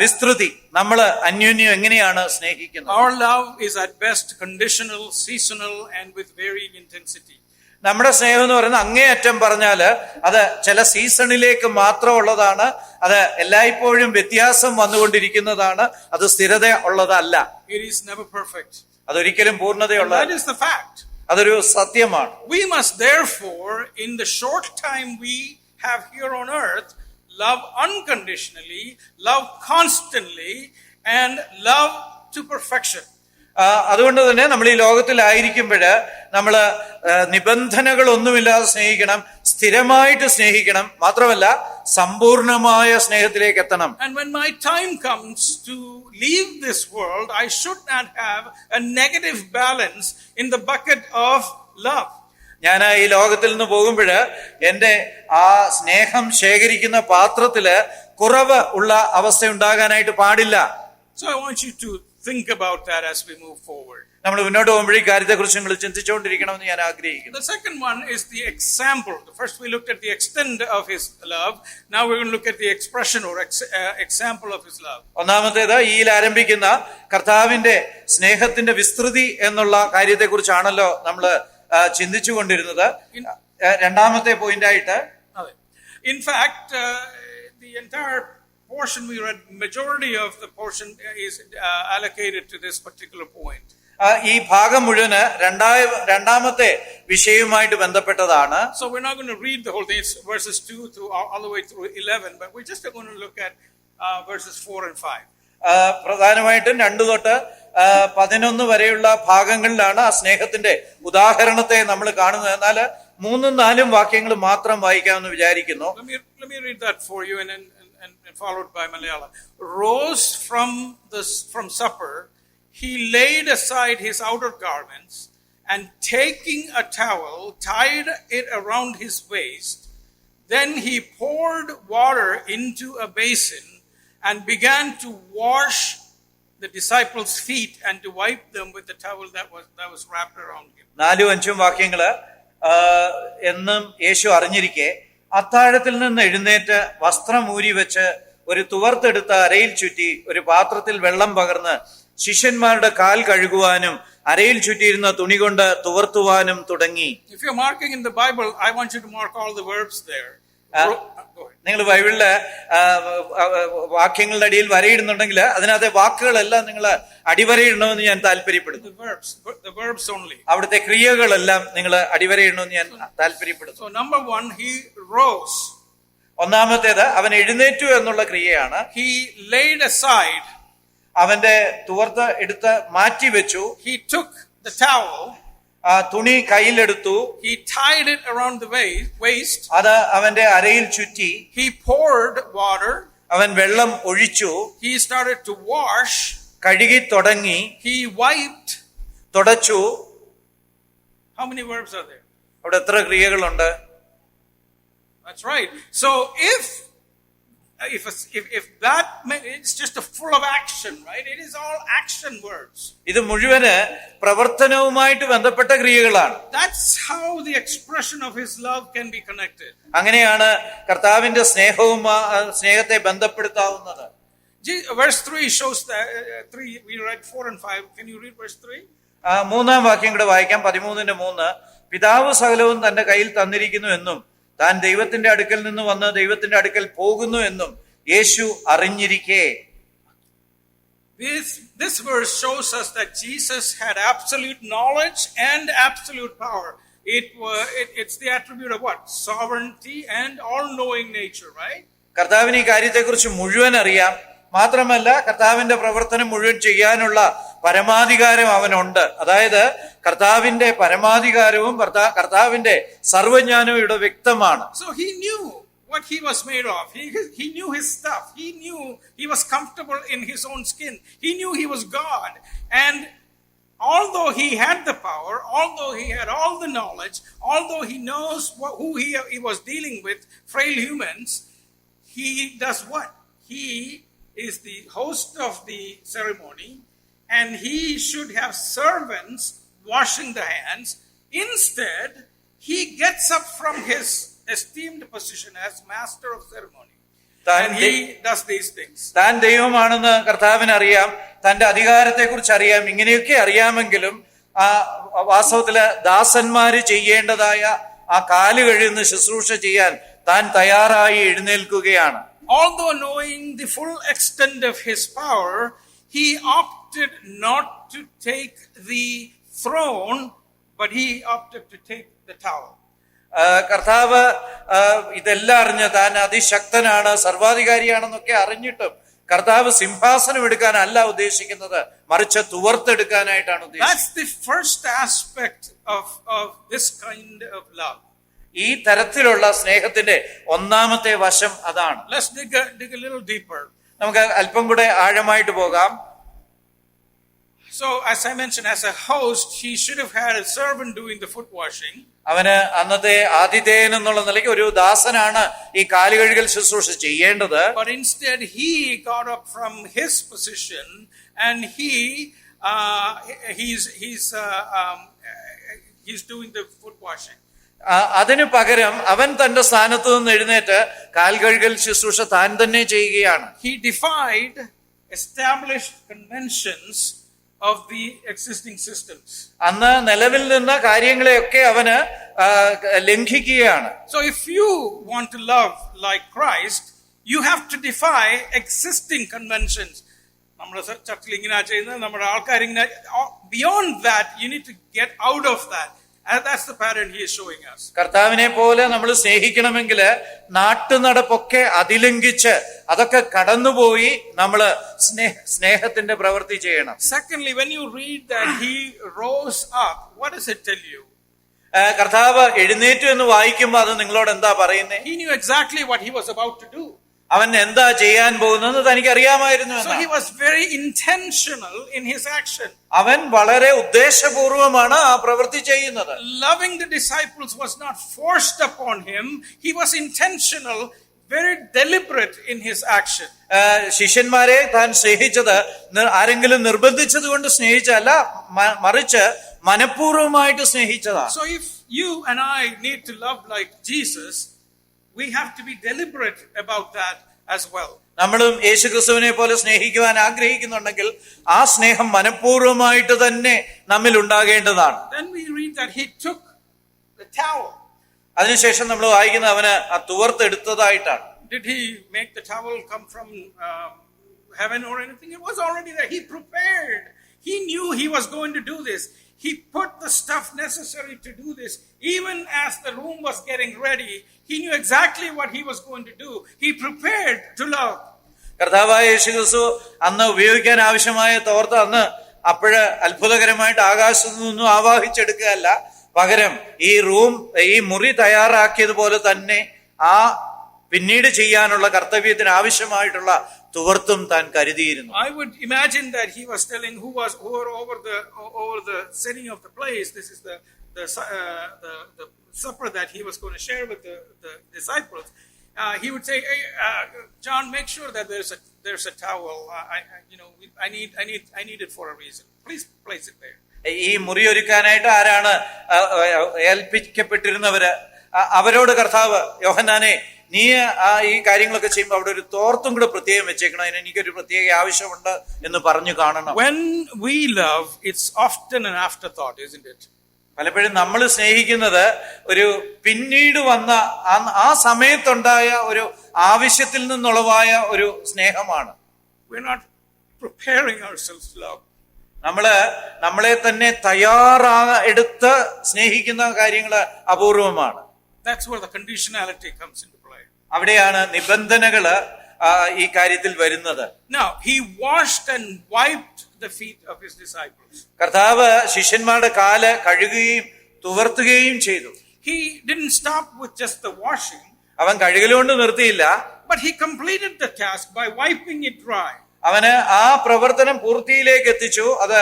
വിസ്തൃതി, നമ്മൾ അന്യോന്യം എങ്ങനെയാണ് സ്നേഹിക്കുന്നത്. Our love is at best conditional, seasonal, and with varying intensity. നമ്മുടെ സ്നേഹം എന്ന് പറയുന്നത് അങ്ങേയറ്റം പറഞ്ഞാല് അത് ചില സീസണിലേക്ക് മാത്രമുള്ളതാണ്, അത് എല്ലായ്പ്പോഴും വ്യത്യാസം വന്നുകൊണ്ടിരിക്കുന്നതാണ്, അത് സ്ഥിരത ഉള്ളതല്ല. It is never perfect. അതൊരിക്കലും പൂർണ്ണതയുള്ള, that is the fact. അതൊരു സത്യമാണ്. We must therefore, in the short time we have here on earth, love unconditionally, love constantly, and love to perfection. അതുകൊണ്ട് തന്നെ നമ്മൾ ഈ ലോകത്തിലായിരിക്കുമ്പോഴ് നമ്മൾ നിബന്ധനകളൊന്നുമില്ലാതെ സ്നേഹിക്കണം, സ്ഥിരമായിട്ട് സ്നേഹിക്കണം, മാത്രമല്ല സമ്പൂർണമായ സ്നേഹത്തിലേക്ക് എത്തണം. And when my time comes to leave this world, I should not have a negative balance in the bucket of love. ഞാൻ ഈ ലോകത്തിൽ നിന്ന് പോകുമ്പോഴ് എന്റെ ആ സ്നേഹം ശേഖരിക്കുന്ന പാത്രത്തില് കുറവ് ഉള്ള അവസ്ഥ ഉണ്ടാകാനായിട്ട് പാടില്ല. So I want you to think about that as we move forward. നമ്മൾ മുന്നോട്ട് പോകുമ്പോൾ ഈ കാര്യത്തെക്കുറിച്ച് നിങ്ങൾ ചിന്തിച്ചുകൊണ്ടിരിക്കണമെന്ന് ഞാൻ ആഗ്രഹിക്കുന്നു. The second one is the example. First we looked at the extent of his love. Now we're going to look at the expression or example of his love. ഒന്നാമത്തേത് ഈയിൽ ആരംഭിക്കുന്ന കർത്താവിന്റെ സ്നേഹത്തിന്റെ വിസ്തൃതി എന്നുള്ള കാര്യത്തെക്കുറിച്ചാണല്ലോ നമ്മൾ ചിന്തിച്ചു കൊണ്ടിരുന്നത്. രണ്ടാമത്തെ പോയിന്റ് ആയിട്ട്, in fact, the entire portion we read, majority of the portion is allocated to this particular point. ഈ ഭാഗം മുഴുവന് രണ്ടാമത്തെ വിഷയവുമായിട്ട് ബന്ധപ്പെട്ടതാണ്. So we're not going to read the whole thing. It's verses 2 through all the way through 11, but we're just going to look at verses 4 and 5. പ്രധാനമായിട്ടും 2 തൊട്ട് 11 വരെയുള്ള ഭാഗങ്ങളിലാണ് ആ സ്നേഹത്തിന്റെ ഉദാഹരണത്തെ നമ്മൾ കാണുന്നത്. എന്നാൽ 3ഉം 4ഉം വാക്യങ്ങൾ മാത്രം വായിക്കാമെന്ന് വിചാരിക്കുന്നു. Let me read that for you and followed by Malayalam. Rose from supper, he laid aside his outer garments, and taking a towel, tied it around his waist. Then he poured water into a basin and began to wash the disciples' feet and to wipe them with the towel that was wrapped around him. 4-5 വാക്യങ്ങള് എന്നും യേശു അറിഞ്ഞിരിക്കെ അത്താഴത്തിൽ നിന്ന് എഴുന്നേറ്റ് വസ്ത്രം ഊരി വെച്ച് ഒരു തുവർത്തെടുത്ത അരയിൽ ചുറ്റി ഒരു പാത്രത്തിൽ വെള്ളം പകർന്ന് ശിഷ്യന്മാരുടെ കാൽ കഴുകുവാനും അരയിൽ ചുറ്റിയിരുന്ന തുണി കൊണ്ട് തുവർത്തുവാനും തുടങ്ങി. If you're marking in the Bible, I want you to mark all the verbs there. Go ahead. നിങ്ങൾ ബൈബിളില് വാക്യങ്ങളുടെ അടിയിൽ വരയിടുന്നുണ്ടെങ്കിൽ അതിനകത്തെ വാക്കുകളെല്ലാം നിങ്ങൾ അടിവരയിടണമെന്ന് ഞാൻ താല്പര്യപ്പെടുന്നു. The verbs only. അവിടുത്തെ ക്രിയകളെല്ലാം നിങ്ങൾ അടിവരയിടണമെന്ന് ഞാൻ താല്പര്യപ്പെടുന്നു. So number one, he rose. ഒന്നാമത്തേത് അവൻ എഴുന്നേറ്റു എന്നുള്ള ക്രിയയാണ്. He laid aside. അവന്റെ തുവർത്ത് എടുത്ത് മാറ്റി വെച്ചു. He took the towel. തുണി കയ്യിലെടുത്തു. He tied it around the waist. അത് അവന്റെ അരയിൽ ചുറ്റി. He poured water. അവൻ വെള്ളം ഒഴിച്ചു. He started to wash. കഴുകി തുടങ്ങി. He wiped. തുടച്ചു. How many verbs are there? അവിടെ എത്ര ക്രിയകളുണ്ട്? That's right. So if that it's just a full of action, right? It is all action verbs. ഇത് മുഴുവന് പ്രവർത്തനവുമായിട്ട് ബന്ധപ്പെട്ട ക്രിയകളാണ്. That's how the expression of his love can be connected. അങ്ങനെയാണ് കർത്താവിന്റെ സ്നേഹത്തെ ബന്ധപ്പെടുത്താവുന്നത്. Verse 3 shows that 3 we read 4 and 5. Can you read verse 3? മൂന്നാം വാക്യം കൂടെ വായിക്കാം. 13:3. പിതാവ് സകലവും തന്റെ കയ്യിൽ തന്നിരിക്കുന്നു എന്നും താൻ ദൈവത്തിന്റെ അടുക്കൽ നിന്ന് വന്ന് ദൈവത്തിന്റെ അടുക്കൽ പോകുന്നു എന്നും യേശു അറിഞ്ഞിരിക്കെ. This verse shows us that Jesus had absolute knowledge and absolute power. It's the attribute of what? Sovereignty and all-knowing nature, right? കർത്താവിന് ഈ കാര്യത്തെക്കുറിച്ച് മുഴുവൻ അറിയാം. മാത്രമല്ല കർത്താവിന്റെ പ്രവർത്തനം മുഴുവൻ ചെയ്യാനുള്ള പരമാധികാരം അവനുണ്ട്. അതായത് കർത്താവിന്റെ പരമാധികാരവും കർത്താവിന്റെ സർവജ്ഞാനവും ഇവിടെ വ്യക്തമാണ്. So he knew what he was made of. He knew his stuff. He knew he was comfortable in his own skin. He knew he was God. And although he had the power, although he had all the knowledge, although he knows who he was dealing with, frail humans, he does what? He is the host of the ceremony, and he should have servants washing the hands. Instead, he gets up from his esteemed position as master of ceremony, and he does these things. താൻ ദൈവമാണെന്ന് കർത്താവിന് അറിയാം, തന്റെ അധികാരത്തെക്കുറിച്ച് അറിയാം. ഇങ്ങനെയൊക്കെ അറിയാമെങ്കിലും വാസ്തവത്തില് ദാസന്മാര് ചെയ്യേണ്ടതായ ആ കാല് കഴുകുന്ന ശുശ്രൂഷ ചെയ്യാൻ താൻ തയ്യാറായി എഴുന്നേൽക്കുകയാണ്. Although knowing the full extent of his power, he opted not to take the throne, but he opted to take the towel. കർത്താവ് ഇതെല്ലാം അറിഞ്ഞ് താൻ അതിശക്തനാണ്, സർവാധികാരിയാണെന്നൊക്കെ അറിഞ്ഞിട്ടും കർത്താവ് സിംഹാസനം എടുക്കാനല്ല ഉദ്ദേശിക്കുന്നത്, മറിച്ച് തുവർന്നെടുക്കാനായിട്ടാണ് ഉദ്ദേശിക്കുന്നത്. That's the first aspect of this kind of love. ഈ തരത്തിലുള്ള സ്നേഹത്തിന്റെ ഒന്നാമത്തെ വശം അതാണ്. Let's dig a little deeper. നമുക്ക് അല്പം കൂടെ ആഴമായിട്ട് പോകാം. So as I mentioned, as a host, he should have had a servant doing the foot washing. അവന് അന്നത്തെ ആതിഥേയൻ എന്നുള്ള നിലയ്ക്ക് ഒരു ദാസനാണ് ഈ കാലുകഴുകൽ ശുശ്രൂഷ ചെയ്യേണ്ടത്. But instead he got up from his position and he's doing the foot washing. അതിനു പകരം അവൻ തന്റെ സ്ഥാനത്ത് നിന്ന് എഴുന്നേറ്റ് കാൽകഴുകൽ ശുശ്രൂഷ താൻ തന്നെ ചെയ്യുകയാണ്. He defied established conventions of the existing systems. അന്ന് നിലവിൽ നിന്ന കാര്യങ്ങളെയൊക്കെ അവന് ലംഘിക്കുകയാണ്. So if you want to love like Christ, you have to defy existing conventions. നമ്മുടെ ചർച്ചിൽ ഇങ്ങനെ ചെയ്യുന്നത്, നമ്മുടെ ആൾക്കാർ ഇങ്ങനെ, beyond that you need to get out of that. And that's the pattern he is showing us. കർത്താവിനെ പോലെ നമ്മൾ സ്നേഹിക്കണമെങ്കിൽ നാട്ടുനടപ്പൊക്കെ അതിലംഘിച്ച് അതൊക്കെ കടന്നുപോയി നമ്മൾ സ്നേഹത്തിന്റെ പ്രവൃത്തി ചെയ്യണം. Secondly, when you read that he rose up, what does it tell you? കർത്താവ് എഴുന്നേറ്റു എന്ന് വായിക്കുമ്പോൾ അത് നിങ്ങളോട് എന്താ പറയുന്നത്? He knew exactly what he was about to do. അവൻ എന്താ ചെയ്യാൻ പോകുന്നത് തനിക്ക് അറിയാമായിരുന്നു. So he was very intentional in his action. അവൻ വളരെ ഉദ്ദേശപൂർവമാണ് ആ പ്രവൃത്തി ചെയ്യുന്നത്. Loving the disciples was not forced upon him. He was intentional, very deliberate in his action. ശിഷ്യന്മാരെ താൻ സ്നേഹിച്ചത് ആരെങ്കിലും നിർബന്ധിച്ചത് കൊണ്ട് സ്നേഹിച്ചല്ല, മറിച്ച് മനഃപൂർവമായിട്ട് സ്നേഹിച്ചതാണ്. So if you and I need to love like Jesus, we have to be deliberate about that as well. നമ്മളും യേശുക്രിസ്തുവിനെ പോലെ സ്നേഹിക്കുവാൻ ആഗ്രഹിക്കുന്നുണ്ടെങ്കിൽ ആ സ്നേഹം മനഃപൂർവമായിട്ട് തന്നെ നമ്മിൽ ഉണ്ടാകേണ്ടതാണ്. Then we read that he took the towel. അതിനുശേഷം നമ്മൾ വായിക്കുന്നത് അവന് ആ തുവർത്തെടുത്തതായിട്ടാണ്. Did he make the towel come from heaven or anything? It was already there. He prepared. He knew he was going to do this. He put the stuff necessary to do this. Even as the room was getting ready, he knew exactly what he was going to do. He prepared to love. കർത്താവായ യേശുക്രിസ്തു അന്ന് ഉപയോഗിക്കാൻ ആവശ്യമായ തോർത്ത് അന്ന് അപ്പോഴ് അത്ഭുതകരമായിട്ട് ആകാശത്തു നിന്നും ആവാഹിച്ചെടുക്കുകയല്ല, പകരം ഈ മുറി തയ്യാറാക്കിയതുപോലെ തന്നെ ആ പിന്നീട് ചെയ്യാനുള്ള കർത്തവ്യത്തിന് ആവശ്യമായിട്ടുള്ള തുവർത്തും താൻ കരുതിയിരുന്നു. I would imagine that he was telling who were over the setting of the place. This is the supper that he was going to share with the disciples. He would say, hey, John, make sure that there's a towel. I need it for a reason. Please place it there. ഈ മുറി ഒരുക്കാനായിട്ട് ആരാണ് ഏൽപ്പിക്കപ്പെട്ടിരുന്നവര്? അവരോട് കർത്താവ്, യോഹന്നാനെ, നീ ഈ കാര്യങ്ങളൊക്കെ ചെയ്യുമ്പോൾ അവിടെ ഒരു തോർത്തും കൂടെ പ്രത്യേകം വെച്ചേക്കണം, അതിന് എനിക്കൊരു പ്രത്യേക ആവശ്യമുണ്ട് എന്ന് പറഞ്ഞു കാണണം. When we love, it's often an afterthought, isn't it? പലപ്പോഴും നമ്മൾ സ്നേഹിക്കുന്നത് ഒരു പിന്നീട് വന്ന ആ സമയത്തുണ്ടായ ഒരു ആവശ്യത്തിൽ നിന്നുളവായ ഒരു സ്നേഹമാണ്. We're not preparing ourselves to love. നമ്മളെ തന്നെ എടുത്ത് സ്നേഹിക്കുന്ന കാര്യങ്ങള് അപൂർവമാണ്. That's where the conditionality comes into play. അവിടെയാണ് നിബന്ധനകള് ഈ കാര്യത്തിൽ വരുന്നത്. Now, he washed and wiped the feet of his disciples. കർത്താവ് ശിഷ്യന്മാരുടെ കാല് കഴുകുകയും തുവർത്തുകയും ചെയ്തു. He didn't stop with just the washing. അവൻ കഴുകലുകൊണ്ട് നിർത്തിയില്ല, but he completed the task by wiping it dry. അവന് ആ പ്രവർത്തനം പൂർത്തിയിലേക്ക് എത്തിച്ചു. അത്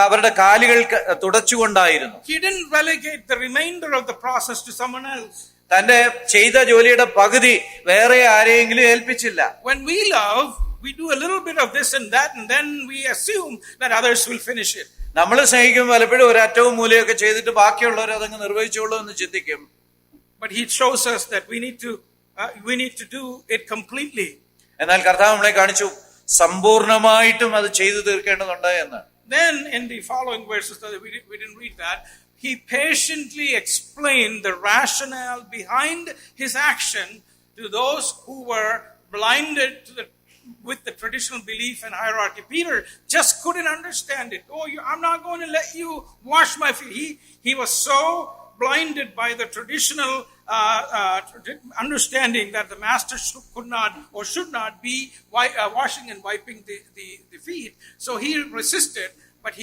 അവരുടെ കാലുകൾ തുടച്ചുകൊണ്ടായിരുന്നു. He didn't relegate the remainder of the process to someone else. തന്റെ ചെയ്ത ജോലിയുടെ പകുതി വേറെ ആരെയെങ്കിലും ഏൽപ്പിച്ചില്ല. When we love, we do a little bit of this and that, and then we assume that others will finish it. നമ്മൾ സ്നേഹിക്കുമ്പോൾ പലപ്പോഴും ഒരറ്റവും മൂലയൊക്കെ ചെയ്തിട്ട് ബാക്കിയുള്ളവർ അതങ്ങ് നിർവഹിച്ചോളൂ എന്ന് ചിന്തിക്കും. But he shows us that we need to do it completely. എന്നാൽ കർത്താവ് നമ്മളെ കാണിച്ചു സമ്പൂർണമായിട്ടും അത് ചെയ്തു തീർക്കേണ്ടതുണ്ട് എന്ന്. Then in the following verses, we didn't read that, he patiently explained the rationale behind his action to those who were blinded with the traditional belief and hierarchy. Peter just couldn't understand it. I'm not going to let you wash my feet. He was so blinded by the traditional understanding that the master could not or should not be washing and wiping the feet. So he resisted, but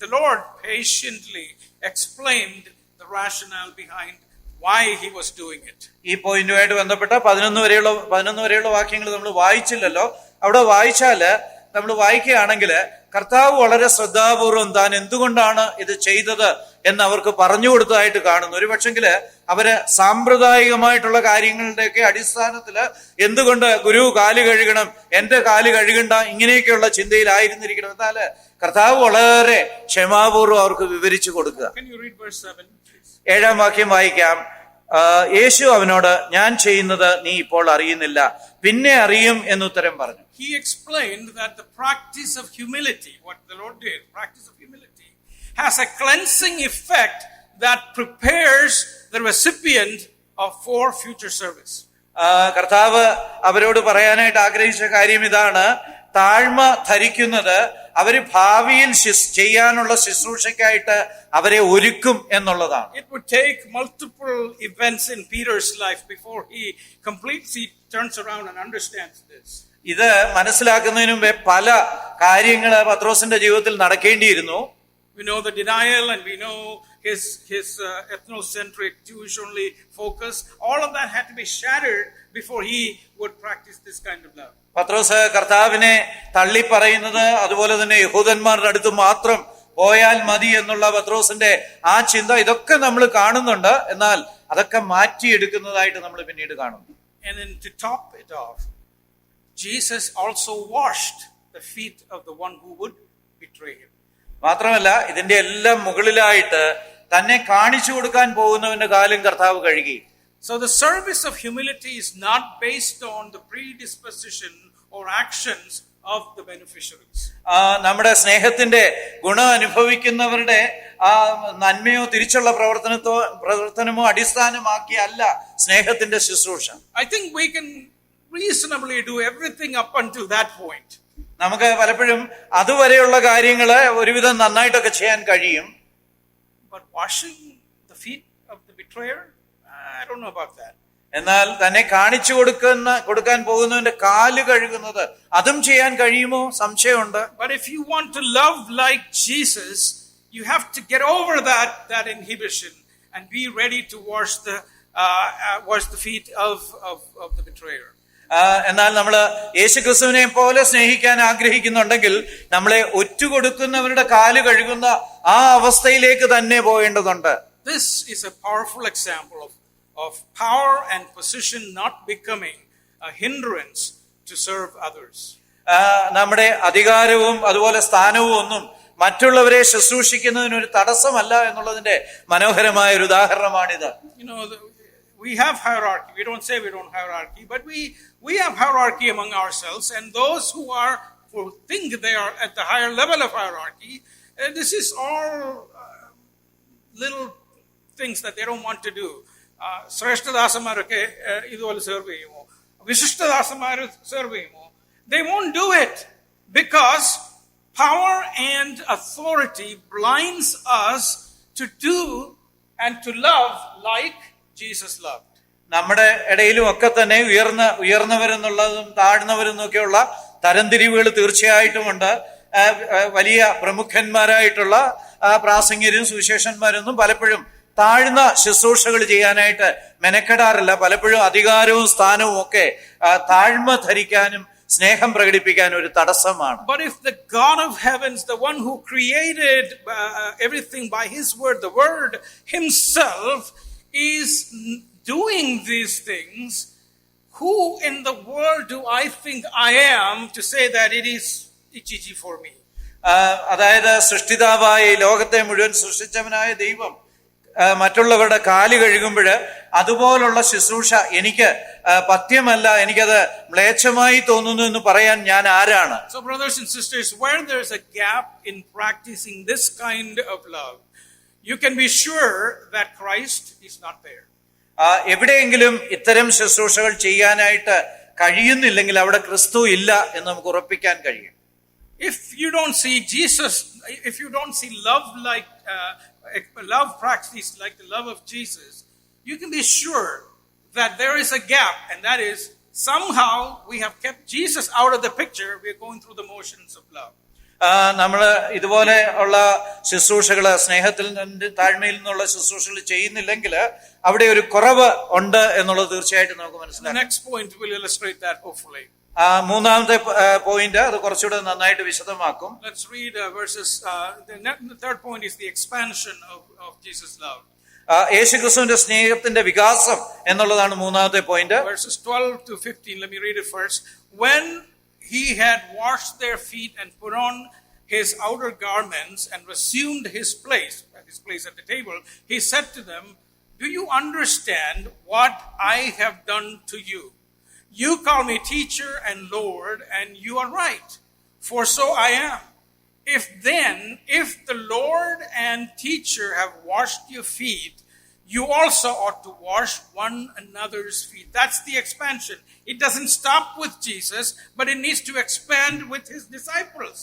the Lord patiently explained the rationale behind why he was doing it. ഈ പോയിന്റുമായിട്ട് ബന്ധപ്പെട്ട 11 വരെയുള്ള വാക്യങ്ങൾ നമ്മൾ വായിച്ചില്ലല്ലോ. അവിടെ വായിച്ചാല് നമ്മൾ വായിക്കുകയാണെങ്കിൽ കർത്താവ് വളരെ ശ്രദ്ധാപൂർവം താൻ എന്തുകൊണ്ടാണ് ഇത് ചെയ്തത് എന്ന് അവർക്ക് പറഞ്ഞു കൊടുത്തതായിട്ട് കാണുന്നു. ഒരു പക്ഷെങ്കില് അവര് സാമ്പ്രദായികമായിട്ടുള്ള കാര്യങ്ങളുടെയൊക്കെ അടിസ്ഥാനത്തില് എന്തുകൊണ്ട് ഗുരു കാല് കഴുകണം, എന്റെ കാല് കഴുകണ്ട, ഇങ്ങനെയൊക്കെയുള്ള ചിന്തയിലായിരുന്നിരിക്കണം. എന്നാല് കർത്താവ് വളരെ ക്ഷമാപൂർവ്വം അവർക്ക് വിവരിച്ചു കൊടുക്കുക. 7-ാം വാക്യം വായിക്കാം. യേശു അവനോട്, ഞാൻ ചെയ്യുന്നത് നീ ഇപ്പോൾ അറിയുന്നില്ല, പിന്നെ അറിയും എന്നുത്തരം പറഞ്ഞു. He explained that the practice of humility, what the Lord did, practice of humility, has a cleansing effect that prepares the recipient for future service. കർത്താവ് അവരോട് പറയാനായിട്ട് ആഗ്രഹിച്ച കാര്യം ഇതാണ്. താഴ്മ ധരിക്കുന്നത് അവര് ഭാവിയിൽ ചെയ്യാനുള്ള ശുശ്രൂഷയ്ക്കായിട്ട് അവരെ ഒരുക്കും എന്നുള്ളതാണ്. It would take multiple events in Peter's life before he completely turns around and understands this. ഇത് മനസ്സിലാക്കുന്നതിന് മുമ്പേ പല കാര്യങ്ങള് പത്രോസിന്റെ ജീവിതത്തിൽ നടക്കേണ്ടിയിരുന്നു. We know the denial and we know his ethnocentric Jewish only focus. All of that had to be shattered before he would practice this kind of love. പത്രോസ് കർത്താവിനെ തള്ളി പറയുന്നത്, അതുപോലെ തന്നെ യഹൂദന്മാരുടെ അടുത്ത് മാത്രം പോയാൽ മതി എന്നുള്ള പത്രോസിന്റെ ആ ചിന്ത, ഇതൊക്കെ നമ്മൾ കാണുന്നുണ്ട്. എന്നാൽ അതൊക്കെ മാറ്റിയെടുക്കുന്നതായിട്ട് നമ്മൾ പിന്നീട് കാണുന്നു. And then to top it off, Jesus also washed the feet of the one who would betray him. മാത്രമല്ല ഇതിന്റെ എല്ലാം മുകളിലായിട്ട് തന്നെ കാണിച്ചു കൊടുക്കാൻ പോകുന്നവന്റെ കാലും കർത്താവ് കഴുകി. So the service of humility is not based on the predisposition or actions of the beneficiaries. നമ്മുടെ സ്നേഹത്തിന്റെ ഗുണം അനുഭവിക്കുന്നവരുടെ ആ നന്മയോ തിരിച്ചുള്ള പ്രവർത്തനമോ അടിസ്ഥാനമാക്കിയല്ല സ്നേഹത്തിന്റെ ശുശ്രൂഷ. I think we can reasonably do everything up until that point. നമുക്ക് പലപ്പോഴും അതുവരെയുള്ള കാര്യങ്ങള് ഒരുവിധം നന്നായിട്ടൊക്കെ ചെയ്യാൻ കഴിയും. But washing the feet of the betrayer, I don't know about that. എന്നാൽ തന്നെ കാണിച്ചു കൊടുക്കാൻ പോകുന്നവന്റെ കാല് കഴുകുന്നത് അതും ചെയ്യാൻ കഴിയുമോ? സംശയമുണ്ട്. But if you want to love like Jesus, you have to get over that inhibition and be ready to wash the feet of the betrayer. എന്നാൽ നമ്മൾ യേശുക്രിസ്തുവിനെ പോലെ സ്നേഹിക്കാൻ ആഗ്രഹിക്കുന്നുണ്ടെങ്കിൽ നമ്മളെ ഒറ്റുകൊടുക്കുന്നവരുടെ കാല് കഴുകുന്ന ആ അവസ്ഥയിലേക്ക് തന്നെ പോകേണ്ടതുണ്ട്. This is a powerful example of power and position not becoming a hindrance to serve others. നമ്മുടെ അധികാരവും അതുപോലെ സ്ഥാനവും ഒന്നും മറ്റുള്ളവരെ ശുശ്രൂഷിക്കുന്നതിന് ഒരു തടസ്സമല്ല എന്നുള്ളതിന്റെ മനോഹരമായ ഒരു ഉദാഹരണമാണിത്. We have hierarchy. We don't say we don't have hierarchy, but we have hierarchy among ourselves, and those who think they are at the higher level of hierarchy, this is all little things that they don't want to do. ശ്രേഷ്ഠദാസന്മാരൊക്കെ ഇതുപോലെ serve ചെയ്യുമോ, വിശിഷ്ടദാസന്മാർ serve ചെയ്യുമോ? They won't do it because power and authority blinds us to do and to love like Jesus loved. നമ്മുടെ ഇടയിലും ഒക്കെ തന്നെ ഉയർന്നവരെന്നുള്ളതും താഴ്ന്നവരെന്നൊക്കെയുള്ള തരംതിരിവുകൾ തീർച്ചയായിട്ടുമുണ്ട്. വലിയ പ്രമുഖന്മാരായിട്ടുള്ള പ്രാസംഗികരും സുവിശേഷന്മാരൊന്നും പലപ്പോഴും താഴ്ന്ന ശുശ്രൂഷകൾ ചെയ്യാനായിട്ട് മെനക്കെടാറില്ല. പലപ്പോഴും അധികാരവും സ്ഥാനവും ഒക്കെ താഴ്മ ധരിക്കാനും സ്നേഹം പ്രകടിപ്പിക്കാനും ഒരു തടസ്സമാണ്. But if the God of heavens, the one who created everything by his word, the word himself is doing these things, who in the world do I think I am to say that it is easy for me? അതായത് സൃഷ്ടിതാവായ ലോകത്തെ മുഴുവൻ സൃഷ്ടിച്ചവനായ ദൈവം മറ്റുള്ളവരുടെ കാല് കഴുകുമ്പോൾ അതുപോലുള്ള ശുശ്രൂഷ എനിക്ക് പഥ്യമല്ല, എനിക്കത് മ്ലേച്ഛമായി തോന്നുന്നു എന്ന് പറയാൻ ഞാൻ ആരാണ്? So brothers and sisters, where there's a gap in practicing this kind of love, you can be sure that Christ is not there. എവിടെയെങ്കിലും ഇത്തരം ശുശ്രൂഷകൾ ചെയ്യാനായിട്ട് കഴിയുന്നില്ലെങ്കിൽ അവിടെ ക്രിസ്തു ഇല്ല എന്ന് നമുക്ക് ഉറപ്പിക്കാൻ കഴിയും. If you don't see Jesus, if you don't see love like love practice like the love of Jesus, you can be sure that there is a gap, and that is somehow we have kept Jesus out of the picture. We are going through the motions of love. നമ്മൾ ഇതുപോലെ ഉള്ള ശുശ്രൂഷകള് സ്നേഹത്തിൽ നിന്ന് താഴ്മയിൽ നിന്നുള്ള ശുശ്രൂഷകൾ ചെയ്യുന്നില്ലെങ്കിൽ അവിടെ ഒരു കുറവ് ഉണ്ട് എന്നുള്ളത് തീർച്ചയായിട്ടും നമുക്ക് മനസ്സിലാക്കാം. The next point will illustrate that hopefully. മൂന്നാമത്തെ പോയിന്റ് അത് കുറച്ചുകൂടെ നന്നായിട്ട് വിശദമാക്കും. Let's read verses. The third point is the expansion of Jesus' love. യേശുക്രിസ്തുവിന്റെ സ്നേഹത്തിന്റെ വികാസം എന്നുള്ളതാണ് മൂന്നാമത്തെ point. Verses 12 to 15. Let me read it first. When he had washed their feet and put on his outer garments and resumed his place at the table, he said to them, "Do you understand what I have done to you? You call me teacher and Lord, and you are right, for so I am. If the Lord and teacher have washed your feet, you also ought to wash one another's feet." That's the expansion. It doesn't stop with Jesus, but it needs to expand with his disciples.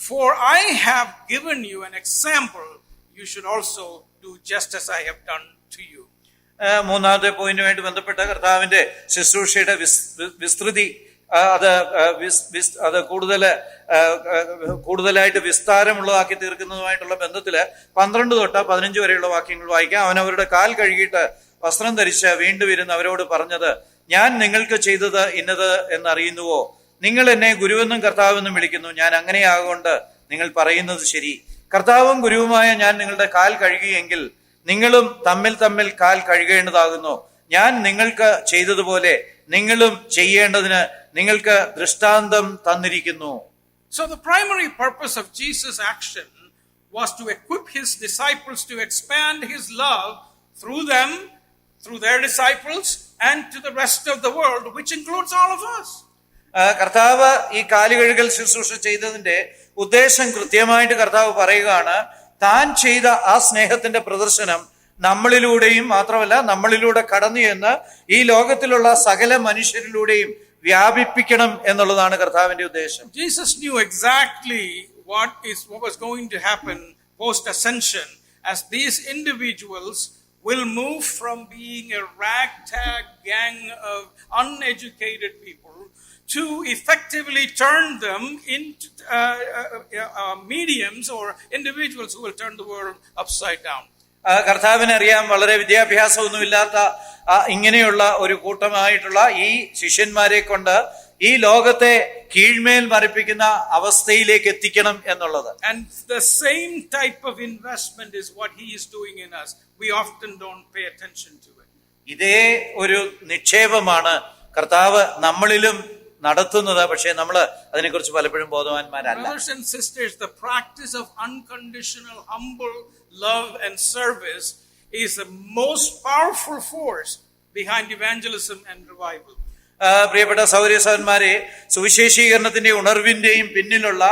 "For I have given you an example, you should also do just as I have done to you." മൂന്നാമത്തെ പോയിന്റുമായിട്ട് ബന്ധപ്പെട്ട കർത്താവിന്റെ ശുശ്രൂഷയുടെ വിസ്തൃതി അത് കൂടുതലായിട്ട് വിസ്താരമുള്ളതാക്കി തീർക്കുന്നതുമായിട്ടുള്ള ബന്ധത്തില് 12 തൊട്ട് 15 വരെയുള്ള വാക്യങ്ങൾ വായിക്കാം. അവനവരുടെ കാൽ കഴുകിയിട്ട് വസ്ത്രം ധരിച്ച് വീണ്ടും ഇരുന്ന് അവരോട് പറഞ്ഞത്, "ഞാൻ നിങ്ങൾക്ക് ചെയ്തത് ഇന്നത് എന്നറിയുന്നുവോ? നിങ്ങൾ എന്നെ ഗുരുവെന്നും കർത്താവെന്നും വിളിക്കുന്നു. ഞാൻ അങ്ങനെയാകൊണ്ട് നിങ്ങൾ പറയുന്നത് ശരി. കർത്താവും ഗുരുവുമായ ഞാൻ നിങ്ങളുടെ കാൽ കഴുകിയെങ്കിൽ നിങ്ങളും തമ്മിൽ കാൽ കഴുകേണ്ടതാകുന്നു. ഞാൻ നിങ്ങൾക്ക് ചെയ്തതുപോലെ നിങ്ങളും ചെയ്യേണ്ടതിന് നിങ്ങൾക്ക് ദൃഷ്ടാന്തം തന്നിരിക്കുന്നു." So the primary purpose of Jesus' action was to equip his disciples to expand his love through them, through their disciples, and to the rest of the world, which includes all of us. കർത്താവ് ഈ കാലുകഴുകൽ ശുശ്രൂഷ ചെയ്തതിന്റെ ഉദ്ദേശം കൃത്യമായിട്ട് കർത്താവ് പറയുകയാണ്. താൻ ചെയ്ത ആ സ്നേഹത്തിന്റെ പ്രദർശനം നമ്മളിലൂടെയും മാത്രമല്ല നമ്മളിലൂടെ കടന്നു എന്ന് ഈ ലോകത്തിലുള്ള സകല മനുഷ്യരിലൂടെയും വ്യാപിപ്പിക്കണം എന്നുള്ളതാണ് കർത്താവിന്റെ ഉദ്ദേശം. Jesus knew exactly what was going to happen post ascension, as these individuals will move from being a ragtag gang of uneducated people to effectively turn them into mediums or individuals who will turn the world upside down. കർത്താവിനറിയാം വളരെ വിദ്യാഭ്യാസമൊന്നുമില്ലാത്ത ഇങ്ങനെയുള്ള ഒരു കൂട്ടമായിട്ടുള്ള ഈ ശിഷ്യന്മാരെ കൊണ്ട് ഈ ലോകത്തെ കീഴ്മേൽ മറിപ്പിക്കുന്ന അവസ്ഥയിലേക്ക് എത്തിക്കണം എന്നുള്ളത്. And the same type of investment is what he is doing in us. We often don't pay attention to it. ഇതേ ഒരു നിക്ഷേപമാണ് കർത്താവ് നമ്മളിലും നടത്തുന്നത്. പക്ഷേ നമ്മൾ അതിനെക്കുറിച്ച് പലപ്പോഴും ബോധവാന്മാരല്ല. Brothers and sisters, the practice of unconditional, humble love and service is the most powerful force behind evangelism and revival. പ്രിയപ്പെട്ട സഹോദരി സഹോദരന്മാരെ, സുവിശേഷീകരണത്തിന്റെ ഉണർവിന്റെയും പിന്നിലുള്ള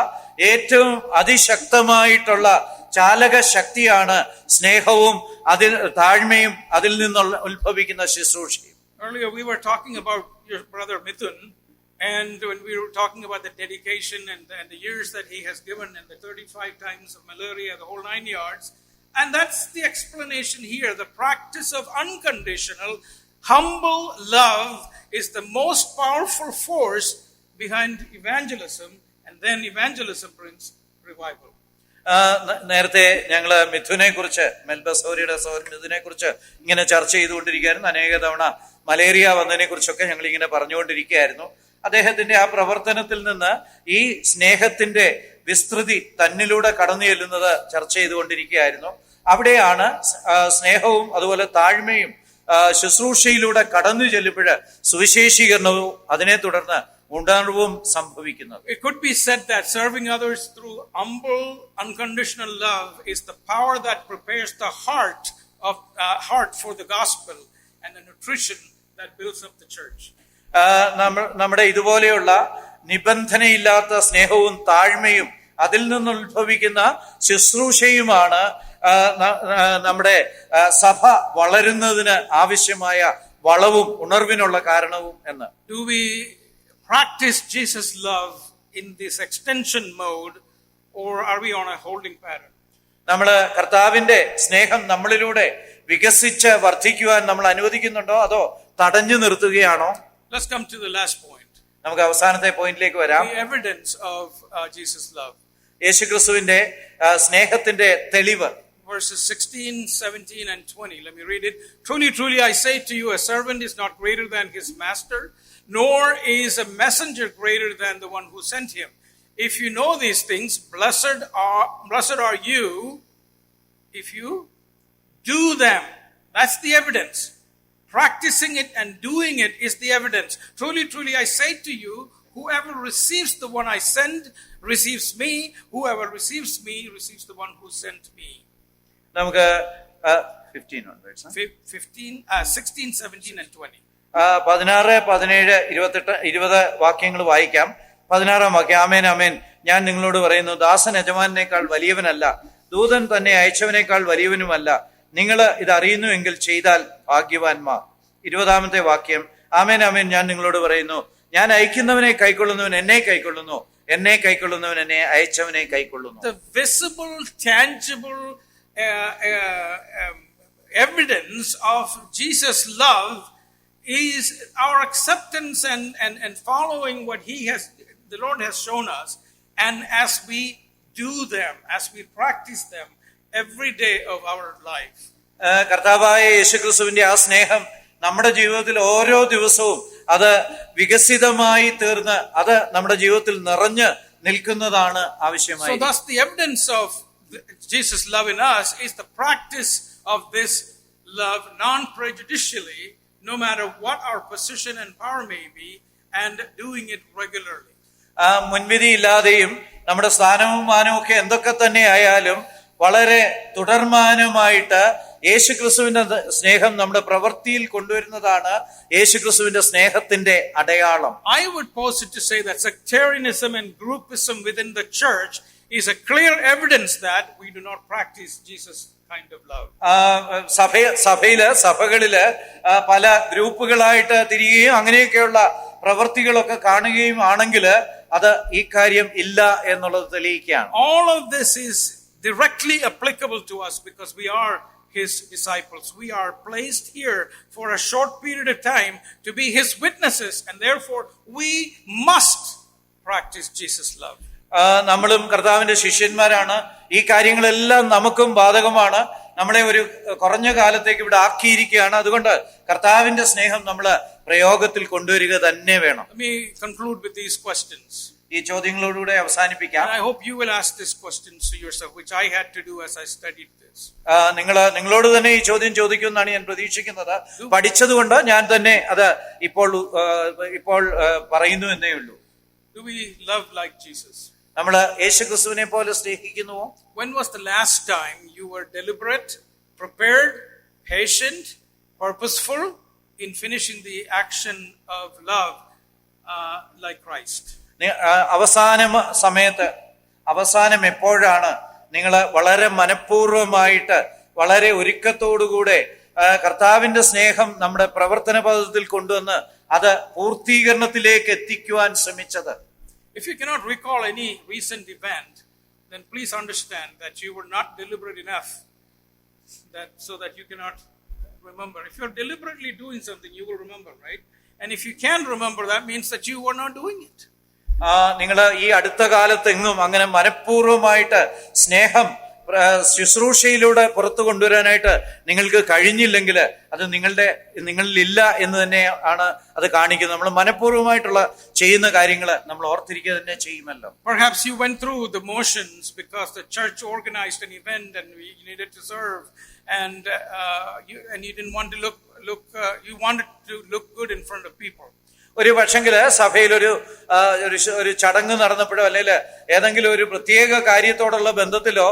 ഏറ്റവും അതിശക്തമായിട്ടുള്ള ചാലക ശക്തിയാണ് സ്നേഹവും അതിൽ താഴ്മയും അതിൽ നിന്നുള്ള ഉത്ഭവിക്കുന്ന ശുശ്രൂഷയും. Earlier we were talking about your brother Mithun, and when we were talking about the dedication and the years that he has given and the 35 times of malaria, the whole 9 yards, and that's the explanation here. The practice of unconditional, humble love is the most powerful force behind evangelism, and then evangelism brings revival. നേരത്തെ ഞങ്ങള് മിഥുനെ കുറിച്ച്, മെൽബസോരിയുടെ സഹോദരൻ മിഥുനെ കുറിച്ച് ഇങ്ങനെ ചർച്ച ചെയ്തുകൊണ്ടിരിക്കുകയായിരുന്നു. അനേക തവണ malaria വന്നതിനെ കുറിച്ചൊക്കെ ഞങ്ങൾ ഇങ്ങനെ പറഞ്ഞുകൊണ്ടിരിക്കുകയായിരുന്നു. അദ്ദേഹത്തിന്റെ ആ പ്രവർത്തനത്തിൽ നിന്ന് ഈ സ്നേഹത്തിന്റെ വിസ്തൃതി തന്നിലൂടെ കടന്നു ചെല്ലുന്നത് ചർച്ച ചെയ്തുകൊണ്ടിരിക്കുകയായിരുന്നു. അവിടെയാണ് സ്നേഹവും അതുപോലെ താഴ്മയും ശുശ്രൂഷയിലൂടെ കടന്നു ചെല്ലുമ്പോൾ സുവിശേഷീകരണവും അതിനെ തുടർന്ന് ഉണർവും സംഭവിക്കുന്നത്. It could be said that serving others through humble, unconditional love is the power that prepares the heart for the gospel and the nutrition that builds up the church. നമ്മുടെ ഇതുപോലെയുള്ള നിബന്ധനയില്ലാത്ത സ്നേഹവും താഴ്മയും അതിൽ നിന്ന് ഉത്ഭവിക്കുന്ന ശുശ്രൂഷയുമാണ് നമ്മുടെ സഭ വളരുന്നതിന് ആവശ്യമായ വളവും ഉണർവിനുള്ള കാരണവും എന്ന്. Do we practice Jesus' love in this extension mode, or are we on a holding pattern? നമ്മള് കർത്താവിന്റെ സ്നേഹം നമ്മളിലൂടെ വികസിച്ച് വർദ്ധിക്കുവാൻ നമ്മൾ അനുവദിക്കുന്നുണ്ടോ അതോ തടഞ്ഞു നിർത്തുകയാണോ? Let's come to the last point. നമുക്ക് അവസാനത്തെ പോയിന്റിലേക്ക് വരാം. The evidence of Jesus' love. യേശുക്രിസ്തുവിന്റെ സ്നേഹത്തിന്റെ തെളിവ്. Verses 16, 17 and 20. Let me read it. Truly, truly, I say to you, a servant is not greater than his master, nor is a messenger greater than the one who sent him. If you know these things, blessed are you if you do them. That's the evidence. Practicing it and doing it is the evidence. Truly, truly, I say to you, whoever receives the one I send receives me. Whoever receives me receives the one who sent me. നമുക്ക് 16, 17 and 20. 16, 17, 28, 20 വാക്യങ്ങൾ വായിക്കാം. 16 വാക്യം. ആമേൻ ആമേൻ, ഞാൻ നിങ്ങളോട് പറയുന്നു, ദാസൻ യജമാനേക്കാൾ വലിയവനല്ല, ദൂതൻ തന്നെ അയച്ചവനേക്കാൾ വലിയവനുമല്ല. നിങ്ങൾ ഇത് അറിയുന്നുവെങ്കിൽ ചെയ്താൽ ഭാഗ്യവാന്മാർ. 20ാമത്തെ വാക്യം. ആമേൻ ആമേൻ, ഞാൻ നിങ്ങളോട് പറയുന്നു, ഞാൻ അയക്കുന്നവനെ കൈക്കൊള്ളുന്നവൻ എന്നെ കൈക്കൊള്ളുന്നു, എന്നെ കൈക്കൊള്ളുന്നവൻ എന്നെ അയച്ചവനെ കൈക്കൊള്ളുന്നു. The visible, tangible evidence of Jesus' love is our acceptance and following what the Lord has shown us, and as we do them, as we practice them every day of our life. കർത്താവായ യേശുക്രിസ്തുവിന്റെ ആ സ്നേഹം നമ്മുടെ ജീവിതത്തിൽ ഓരോ ദിവസവും അത് വികസിതമായി തീർന്ന് അത് നമ്മുടെ ജീവിതത്തിൽ നിറഞ്ഞ് നിൽക്കുന്നതാണ് ആവശ്യമായി. So thus the evidence of Jesus' love in us is the practice of this love non-prejudicially, no matter what our position and power may be, and doing it regularly. മുൻവിധിയില്ലാതെയും നമ്മുടെ സ്ഥാനവും മാനവും ഒക്കെ എന്തൊക്കെ തന്നെ ആയാലും വളരെ തുടർമാനമായിട്ട് യേശുക്രിസ്തുവിന്റെ സ്നേഹം നമ്മുടെ പ്രവൃത്തിയിൽ കൊണ്ടുവരുന്നതാണ് യേശുക്രിസ്തുവിന്റെ സ്നേഹത്തിന്റെ അടയാളം. I would pose it to say that sectarianism and groupism within the church is a clear evidence that we do not practice Jesus' kind of love. സഭകളില് പല ഗ്രൂപ്പുകളായിട്ട് തിരികുകയും അങ്ങനെയൊക്കെയുള്ള പ്രവൃത്തികളൊക്കെ കാണുകയും ആണെങ്കിൽ അത് ഈ കാര്യം ഇല്ല എന്നുള്ളത് തെളിയിക്കുകയാണ്. All of this is directly applicable to us because we are his disciples. We are placed here for a short period of time to be his witnesses, and therefore we must practice Jesus' love. നമ്മളും കർത്താവിന്റെ ശിഷ്യന്മാരാണ്. ഈ കാര്യങ്ങളെല്ലാം നമുക്കും ബാധകമാണ്. നമ്മളെ ഒരു കുറഞ്ഞ കാലത്തേക്ക് ഇവിടെ ആക്കിയിരിക്കുകയാണ്. അതുകൊണ്ട് കർത്താവിന്റെ സ്നേഹം നമ്മൾ പ്രയോഗത്തിൽ കൊണ്ടുവരിക തന്നെ വേണം. Let me conclude with these questions. ഈ ചോദ്യങ്ങളോടുകൂടെ അവസാനിപ്പിക്കാം. And I hope you will ask these questions to yourself, which I had to do as I studied this. നിങ്ങളോട് തന്നെ ഈ ചോദ്യം ചോദിക്കുമെന്നാണ് ഞാൻ പ്രതീക്ഷിക്കുന്നത്. പഠിച്ചതുകൊണ്ട് ഞാൻ തന്നെ അത് ഇപ്പോൾ പറയുന്നു എന്നേ ഉള്ളൂ. Do we love like Jesus? നമ്മൾ യേശുക്രിസ്തുവിനെ പോലെ സ്നേഹിക്കുന്നുവോ? When was the last time you were deliberate, prepared, patient, purposeful in finishing the action of love like Christ? അവസാനം എപ്പോഴാണ് നിങ്ങൾ വളരെ മനഃപൂർവമായിട്ട് വളരെ ഒരുക്കത്തോടുകൂടെ കർത്താവിന്റെ സ്നേഹം നമ്മുടെ പ്രവർത്തന പദത്തിൽ കൊണ്ടുവന്ന് അത് പൂർത്തീകരണത്തിലേക്ക് എത്തിക്കുവാൻ ശ്രമിച്ചത്? If you cannot recall any recent event, then please understand that you were not deliberate enough so that you cannot remember. If you're deliberately doing something, you will remember, right? And if you can't remember, that means that you were not doing it. നിങ്ങൾ ഈ അടുത്ത കാലത്തെങ്ങും അങ്ങനെ മനഃപൂർവമായിട്ട് സ്നേഹം ശുശ്രൂഷയിലൂടെ പുറത്തു കൊണ്ടുവരാനായിട്ട് നിങ്ങൾക്ക് കഴിഞ്ഞില്ലെങ്കിൽ അത് നിങ്ങളിലില്ല എന്ന് തന്നെയാണ് അത് കാണിക്കുന്നത്. നമ്മൾ മനഃപൂർവമായിട്ടുള്ള ചെയ്യുന്ന കാര്യങ്ങൾ നമ്മൾ ഓർത്തിരിക്കുക തന്നെ ചെയ്യുമല്ലോ. Perhaps you went through the motions because the church organized an event and you needed to serve, and you didn't want to you wanted to look good in front of people. ഒരു പക്ഷെങ്കില് സഭയിൽ ഒരു ചടങ്ങ് നടന്നപ്പോഴോ അല്ലെങ്കിൽ ഏതെങ്കിലും ഒരു പ്രത്യേക കാര്യത്തോടുള്ള ബന്ധത്തിലോ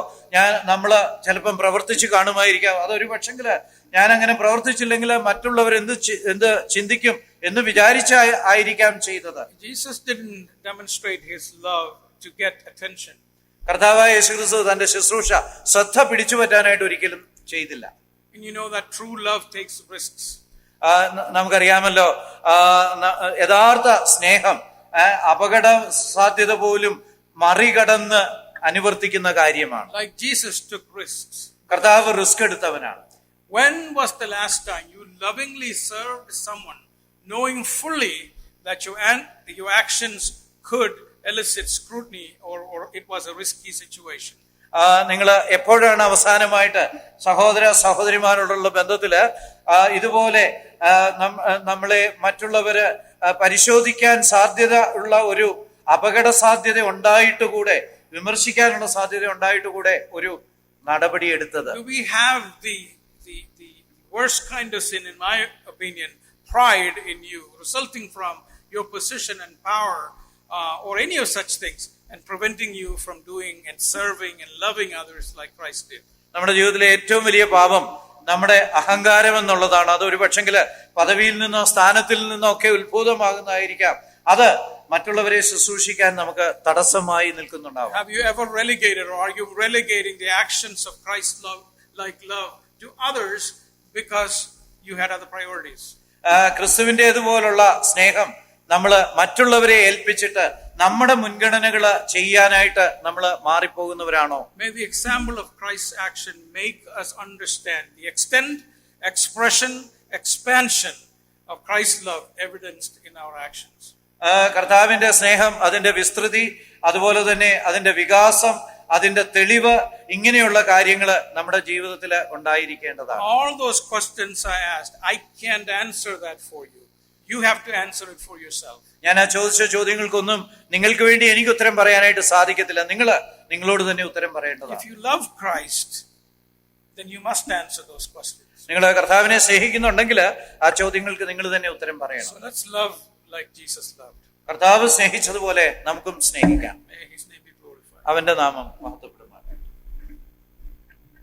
നമ്മള് ചിലപ്പം പ്രവർത്തിച്ചു കാണുമായിരിക്കാം. അതൊരു പക്ഷെങ്കില് ഞാൻ അങ്ങനെ പ്രവർത്തിച്ചില്ലെങ്കിൽ മറ്റുള്ളവർ എന്ത് ചിന്തിക്കും എന്ന് വിചാരിച്ചായിരിക്കാം ചെയ്തത്. Jesus didn't demonstrate his love to get attention. കർത്താവായ യേശുക്രിസ്തു തന്റെ ശുശ്രൂഷ ശ്രദ്ധ പിടിച്ചു പറ്റാനായിട്ട് ഒരിക്കലും ചെയ്തില്ല. And you know that true love takes risks. നമുക്കറിയാമല്ലോ, യഥാർത്ഥ സ്നേഹം അപകട സാധ്യത പോലും മറികടന്ന് അനുവർത്തിക്കുന്ന കാര്യമാണ്. Like Jesus took risks. കർത്താവ് risk എടുത്തവനാണ്. When was the last time you lovingly served someone knowing fully that your actions could elicit scrutiny or it was a risky situation? നിങ്ങൾ എപ്പോഴാണ് അവസാനമായിട്ട് സഹോദര സഹോദരിമാരോടുള്ള ബന്ധത്തില് ഇതുപോലെ നമ്മളെ മറ്റുള്ളവര് പരിശോധിക്കാൻ സാധ്യത ഉള്ള ഒരു അപകട സാധ്യത ഉണ്ടായിട്ടുകൂടെ, വിമർശിക്കാനുള്ള സാധ്യത ഉണ്ടായിട്ടുകൂടെ ഒരു നടപടി എടുത്തത്? Do we have the worst kind of sin, in my opinion, pride in you, resulting from your position and power or any of such things, and preventing you from doing and serving and loving others like Christ did? നമ്മുടെ ജീവിതത്തിലെ ഏറ്റവും വലിയ പാപം നമ്മുടെ അഹങ്കാരം എന്നുള്ളതാണ്. അത് ഒരു പക്ഷെങ്കില് പദവിയിൽ നിന്നോ സ്ഥാനത്തിൽ നിന്നോ ഒക്കെ ഉത്ഭൂതമാകുന്നതായിരിക്കാം. അത് മറ്റുള്ളവരെ ശുശ്രൂഷിക്കാൻ നമുക്ക് തടസ്സമായി നിൽക്കുന്നുണ്ടാവും. Have you ever relegated, or are you relegating the actions of Christ's love to others because you had other priorities? ക്രിസ്തുവിന്റേതുപോലുള്ള സ്നേഹം നമ്മൾ മറ്റുള്ളവരെ ഏൽപ്പിച്ചിട്ട് നമ്മുടെ മുൻഗണനകള് ചെയ്യാനായിട്ട് നമ്മൾ മാറിപ്പോകുന്നവരാണോ? May the example of Christ's action make us understand the extent, expression, expansion of Christ's love evidenced in our actions. കർത്താവിന്റെ സ്നേഹം, അതിന്റെ വിസ്തൃതി, അതുപോലെ തന്നെ അതിന്റെ വികാസം, അതിന്റെ തെളിവ്, ഇങ്ങനെയുള്ള കാര്യങ്ങൾ നമ്മുടെ ജീവിതത്തിൽ ഉണ്ടായിരിക്കേണ്ടതാണ്. All those questions I asked, I can't answer that for you. You have to answer it for yourself. ഞാൻ ആ ചോദിച്ച ചോദ്യങ്ങൾക്കൊന്നും നിങ്ങൾക്ക് വേണ്ടി എനിക്ക് ഉത്തരം പറയാനായിട്ട് സാധിക്കത്തില്ല. നിങ്ങളോട് തന്നെ ഉത്തരം പറയേണ്ടതാണ്. If you love Christ, then you must answer those questions. നിങ്ങൾ കർത്താവിനെ സ്നേഹിക്കുന്നുണ്ടെങ്കിൽ ആ ചോദ്യങ്ങൾക്ക് നിങ്ങൾ തന്നെ ഉത്തരം പറയണം. So let's love like Jesus loved. കർത്താവ് സ്നേഹിച്ചതുപോലെ നമുക്കും സ്നേഹിക്കാം. May his name be glorified. അവന്റെ നാമം